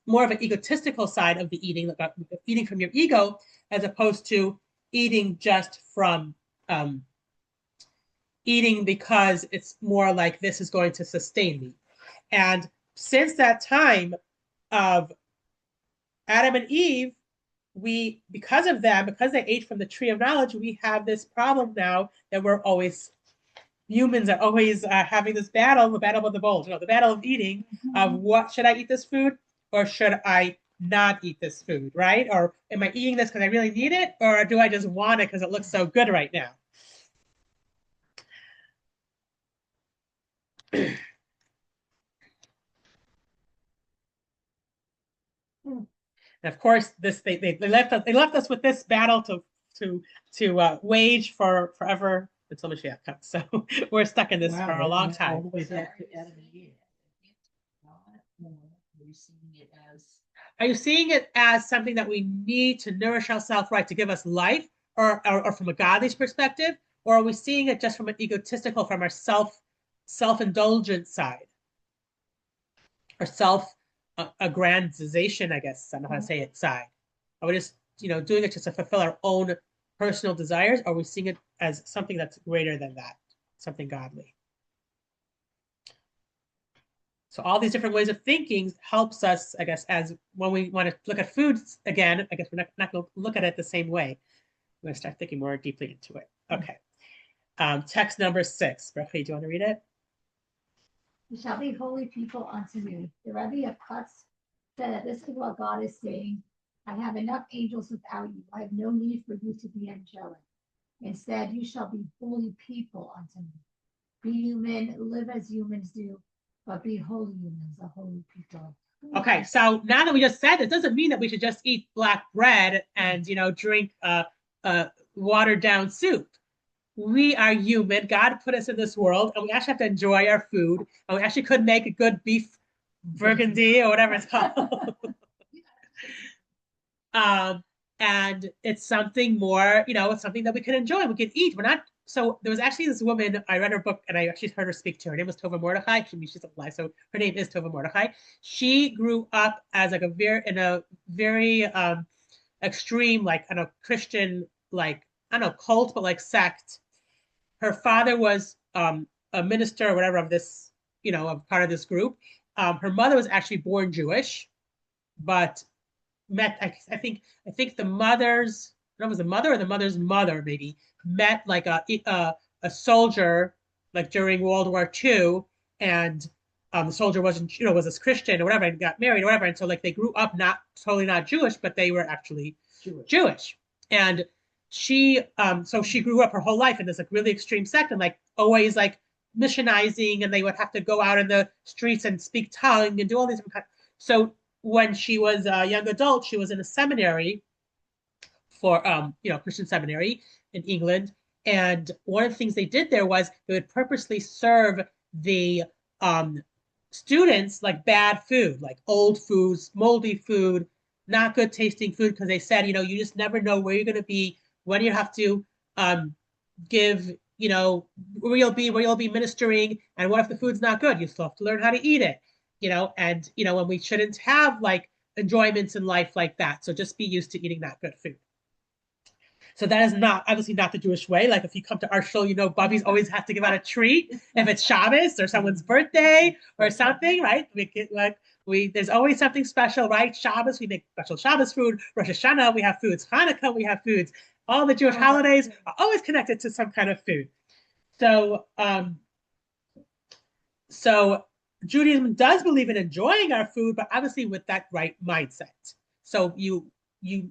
more of an egotistical side of the eating, like eating from your ego, as opposed to eating just from eating because it's more like this is going to sustain me. And since that time of Adam and Eve, because they ate from the tree of knowledge, we have this problem now that humans are always having this battle, the battle of the bulge, the battle of eating, of what, should I eat this food or should I not eat this food, right? Or am I eating this because I really need it, or do I just want it because it looks so good right now? And of course, they left us with this battle to wage for forever until Mashiach comes. So we're stuck in this Wow, for a that long went all time. the way back to Adam and Eve. We're seeing it as Are you seeing it as something that we need to nourish ourselves, right, to give us life, or from a godly perspective, or are we seeing it just from an egotistical, from our self-indulgent side, or self-aggrandization, I guess I don't know how to say it, side? Are we just, doing it just to fulfill our own personal desires? Or are we seeing it as something that's greater than that, something godly? So all these different ways of thinking helps us, I guess, as when we want to look at foods again, I guess we're not going to look at it the same way. We're going to start thinking more deeply into it. Okay. Text number 6. Berkeley, do you want to read it? You shall be holy people unto me. The Rebbe of Kutz said that this is what God is saying. I have enough angels without you. I have no need for you to be angelic. Instead, you shall be holy people unto me. Be human, live as humans do, but be holy humans, a holy people. Okay, so now that we just said it, doesn't mean that we should just eat black bread and drink watered down soup. We are human. God put us in this world, and we actually have to enjoy our food. And we actually could make a good beef burgundy or whatever it's called. And it's something more, it's something that we can enjoy. We can eat. We're not. So there was actually this woman. I read her book, and I actually heard her speak to her. Her name was Tova Mordechai. She's alive, so her name is Tova Mordechai. She grew up as like in a very extreme, like I don't know, Christian, like I don't know, cult, but like sect. Her father was a minister or whatever of this, of part of this group. Her mother was actually born Jewish, but met I think the mother's, I don't know if it was the mother or the mother's mother maybe met like a soldier like during World War II, and the soldier wasn't, was this Christian or whatever, and got married or whatever, and so like they grew up not Jewish, but they were actually Jewish. And so she grew up her whole life in this like really extreme sect, and like always like missionizing, and they would have to go out in the streets and speak tongue and do all these different kinds. So when she was a young adult, she was in a seminary for Christian seminary in England. And one of the things they did there was they would purposely serve the students like bad food, like old foods, moldy food, not good tasting food, because they said, you just never know where you're going to be, when you have to give, where you'll be ministering, and what if the food's not good? You still have to learn how to eat it, and when we shouldn't have like enjoyments in life like that. So just be used to eating that good food. So that is not obviously not the Jewish way. Like if you come to our show, Bubbies always have to give out a treat if it's Shabbos or someone's birthday or something, right? There's always something special, right? Shabbos, we make special Shabbos food. Rosh Hashanah, we have foods. Hanukkah, we have foods. All the Jewish holidays are always connected to some kind of food. So Judaism does believe in enjoying our food, but obviously with that right mindset. So you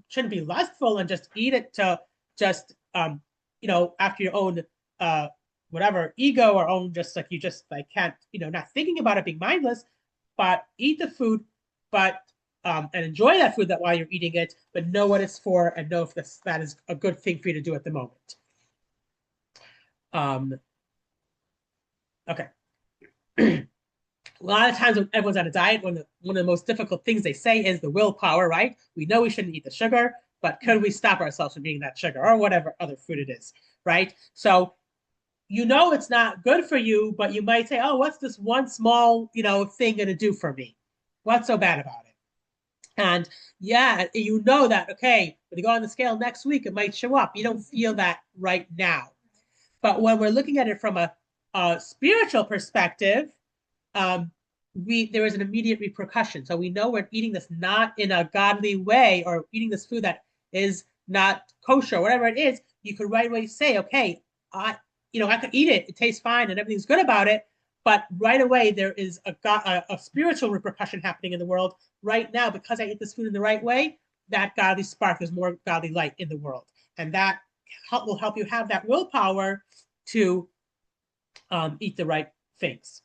shouldn't be lustful and just eat it to just after your own whatever ego or own, just like you just like can't, not thinking about it, being mindless, but eat the food, but and enjoy that food that while you're eating it, but know what it's for and know if that is a good thing for you to do at the moment. Okay. A lot of times when everyone's on a diet, one of the most difficult things they say is the willpower, right? We know we shouldn't eat the sugar, but could we stop ourselves from eating that sugar or whatever other food it is, right? So it's not good for you, but you might say, oh, what's this one small, thing going to do for me? What's so bad about it? And yeah, that, okay, when you go on the scale next week, it might show up. You don't feel that right now. But when we're looking at it from a spiritual perspective, there is an immediate repercussion. So we know we're eating this not in a godly way, or eating this food that is not kosher, whatever it is. You could right away say, okay, I could eat it. It tastes fine and everything's good about it. But right away, there is a spiritual repercussion happening in the world right now because I ate this food in the right way. That godly spark, there's more godly light in the world. And that will help you have that willpower to eat the right things.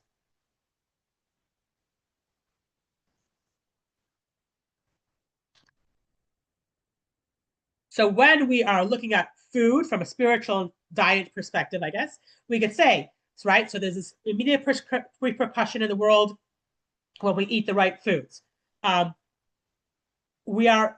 So when we are looking at food from a spiritual diet perspective, I guess, we could say, right? So there's this immediate repercussion in the world when we eat the right foods. We're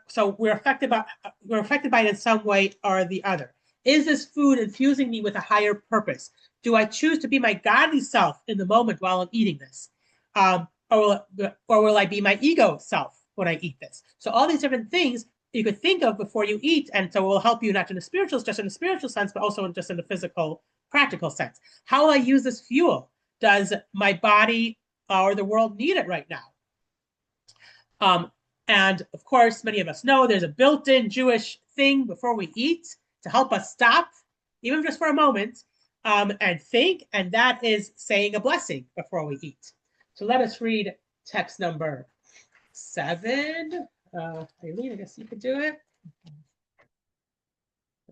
affected by it in some way or the other. Is this food infusing me with a higher purpose? Do I choose to be my godly self in the moment while I'm eating this? Or will I be my ego self when I eat this? So all these different things you could think of before you eat, and so it will help you not just in the spiritual sense, but also just in the physical, practical sense. How will I use this fuel? Does my body or the world need it right now? And of course, many of us know there's a built-in Jewish thing before we eat to help us stop, even just for a moment, and think, and that is saying a blessing before we eat. So let us read text number 7. Eileen, I guess you could do it.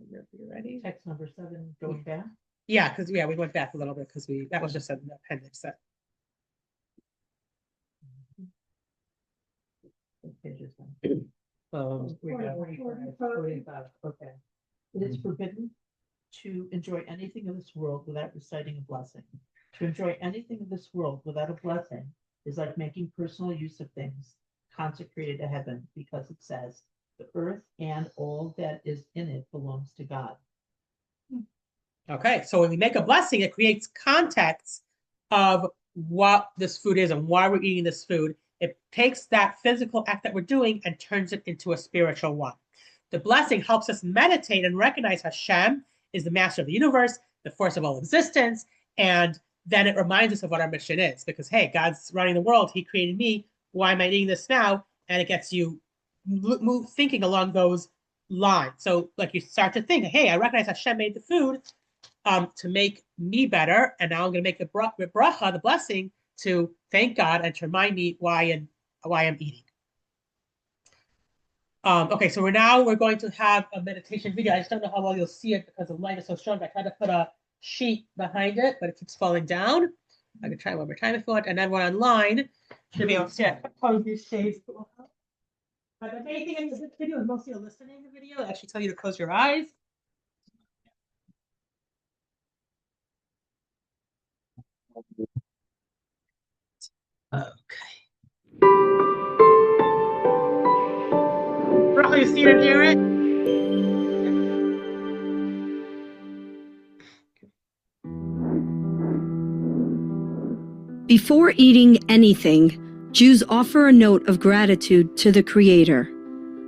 You're ready? Text number 7 going back. Yeah, because we went back a little bit because that was just an appendix set. Pages then. We have 45. Okay. It is forbidden to enjoy anything of this world without reciting a blessing. To enjoy anything of this world without a blessing is like making personal use of things consecrated to heaven, because it says, the earth and all that is in it belongs to God. Okay, so when we make a blessing, it creates context of what this food is and why we're eating this food. It takes that physical act that we're doing and turns it into a spiritual one. The blessing helps us meditate and recognize Hashem is the master of the universe, the force of all existence, and then it reminds us of what our mission is. Because, hey, God's running the world. He created me. Why am I eating this now? And it gets you thinking along those lines. So, like, you start to think, hey, I recognize Hashem made the food to make me better, and now I'm going to make the bracha, the blessing, to thank God and to remind me why I'm eating. Okay, so we're going to have a meditation video. I just don't know how well you'll see it because the light is so strong. I tried to put a sheet behind it, but it keeps falling down. I can try one more time if you want, and then we're online. Should be able to see it. Close these shades. But the main thing in this video is mostly a listening video. I actually tell you to close your eyes. Okay. Roughly, you see it and hear it? Before eating anything, Jews offer a note of gratitude to the Creator.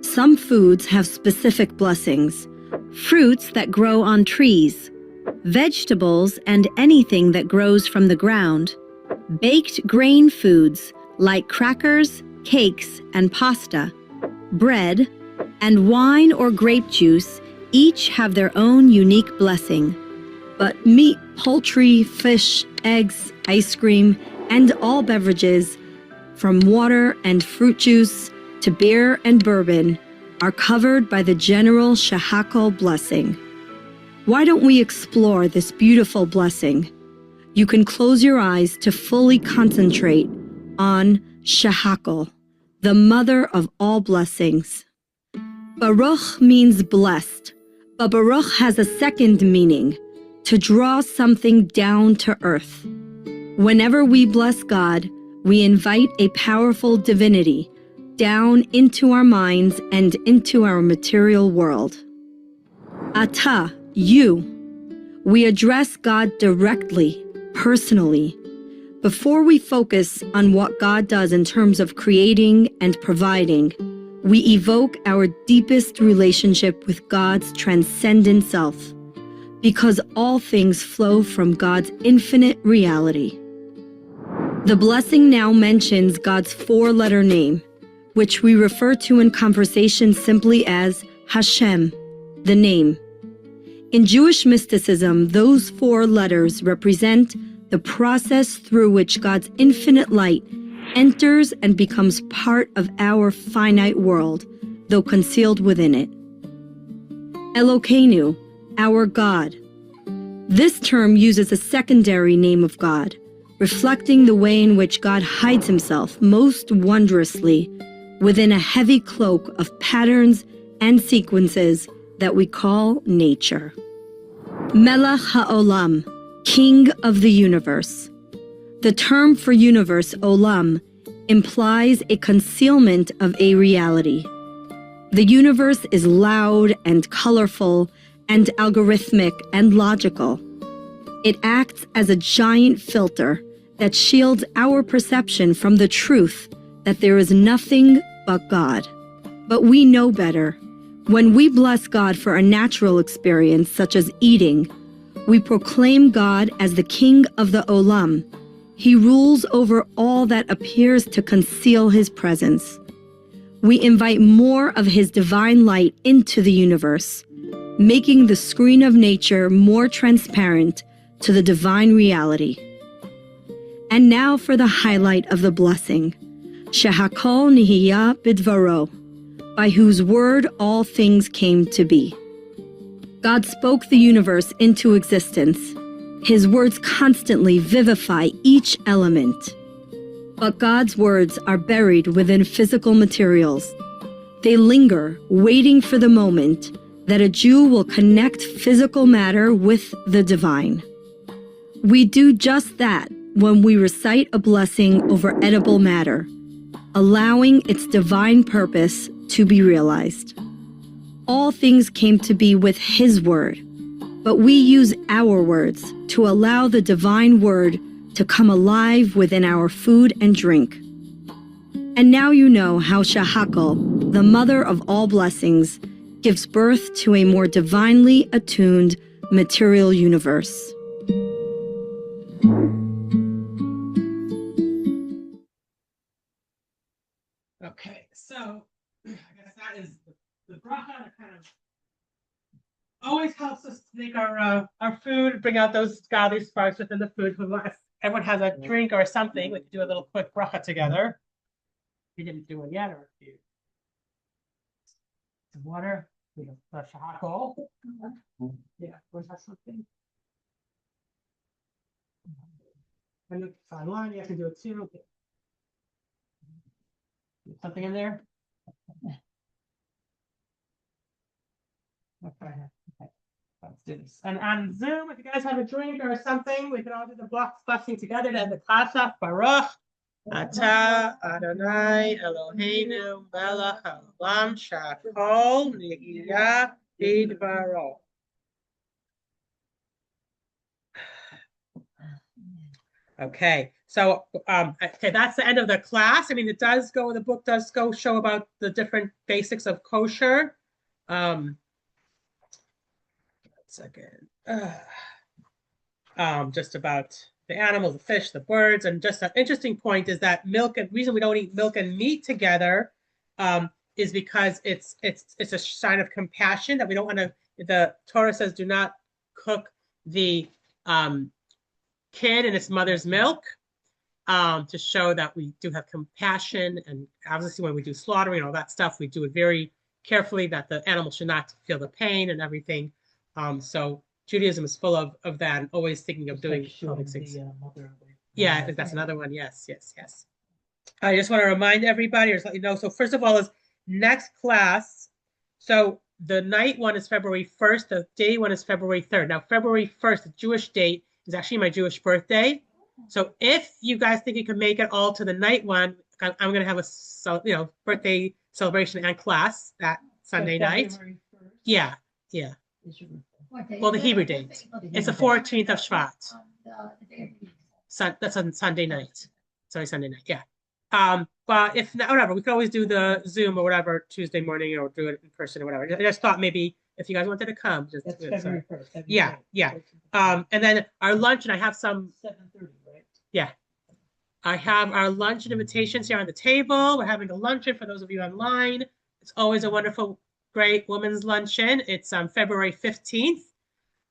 Some foods have specific blessings: fruits that grow on trees, vegetables and anything that grows from the ground, baked grain foods like crackers, cakes, and pasta, bread, and wine or grape juice each have their own unique blessing. But meat, poultry, fish, eggs, ice cream, and all beverages, from water and fruit juice to beer and bourbon, are covered by the general Shehakol blessing. Why don't we explore this beautiful blessing? You can close your eyes to fully concentrate on Shehakol, the mother of all blessings. Baruch means blessed, but Baruch has a second meaning: to draw something down to earth. Whenever we bless God, we invite a powerful divinity down into our minds and into our material world. Ata, you. We address God directly, personally. Before we focus on what God does in terms of creating and providing, we evoke our deepest relationship with God's transcendent self, because all things flow from God's infinite reality. The blessing now mentions God's 4-letter name, which we refer to in conversation simply as Hashem, the name. In Jewish mysticism, those 4 letters represent the process through which God's infinite light enters and becomes part of our finite world, though concealed within it. Elokeinu, our God. This term uses a secondary name of God, reflecting the way in which God hides himself most wondrously within a heavy cloak of patterns and sequences that we call nature. Melech HaOlam, King of the Universe. The term for universe, Olam, implies a concealment of a reality. The universe is loud and colorful and algorithmic and logical. It acts as a giant filter that shields our perception from the truth that there is nothing but God. But we know better. When we bless God for a natural experience, such as eating, we proclaim God as the King of the Olam. He rules over all that appears to conceal his presence. We invite more of his divine light into the universe, making the screen of nature more transparent to the divine reality. And now for the highlight of the blessing, Shehakol Nihiyah Bidvaro, by whose word all things came to be. God spoke the universe into existence. His words constantly vivify each element. But God's words are buried within physical materials. They linger, waiting for the moment that a Jew will connect physical matter with the divine. We do just that when we recite a blessing over edible matter, allowing its divine purpose to be realized. All things came to be with his word, but we use our words to allow the divine word to come alive within our food and drink. And now you know how Shehakol, the mother of all blessings, gives birth to a more divinely attuned material universe. Okay, so I guess that is the bracha that kind of always helps us to make our food, bring out those godly sparks within the food. If everyone has a drink or something, we can do a little quick bracha together. We didn't do it yet, or if you some water, we have Shehakol. Yeah, was that something? I look online, you have to do it too. Something in there? Okay. Let's do this. And on Zoom, if you guys have a drink or something, we can all do the blessing together to end the class off. Baruch Atah Adonai Eloheinu Melech Haolam Shehakol Nihiyah Bidvaro. Okay, so okay, that's the end of the class. I mean, the book does go show about the different basics of kosher. Second, just about the animals, the fish, the birds, and just an interesting point is that milk, and reason we don't eat milk and meat together is because it's a sign of compassion that we don't want to. The Torah says, do not cook the kid in its mother's milk, to show that we do have compassion. And obviously when we do slaughtering and all that stuff, we do it very carefully, that the animal should not feel the pain and everything. So Judaism is full of that, and always thinking of doing all these things. Yeah, I think that's another one. Yes. I just want to remind everybody, or just let you know. So first of all, is next class. So the night one is February 1st. The day one is February 3rd. Now, February 1st, the Jewish date, is actually my Jewish birthday. So if you guys think you can make it all to the night one, I'm going to have a birthday celebration and class that Sunday night. Yeah. Well, the Hebrew date. It's the 14th of Shvat. That's on Sunday night. Sorry, Sunday night. Yeah. But if not, whatever, we could always do the Zoom or whatever Tuesday morning, or do it in person or whatever. I just thought maybe if you guys wanted to come, just That's February 1st. Yeah. And then our lunch, and I have some 7:30, right? Yeah. I have our lunch and invitations here on the table. We're having a luncheon for those of you online. It's always a wonderful, great women's luncheon. It's February 15th.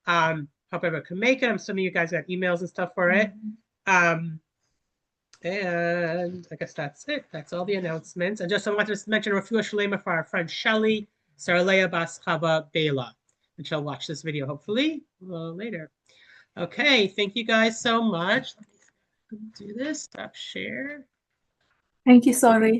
Hope everyone can make it. I'm assuming you guys got emails and stuff for it. And I guess that's it. That's all the announcements. And just I wanted to mention a refuah shalema for our friend Shelly Saralea Bas Chava Bela. And she'll watch this video hopefully a little later. Okay, thank you guys so much. Let me do this, stop share. Thank you, sorry.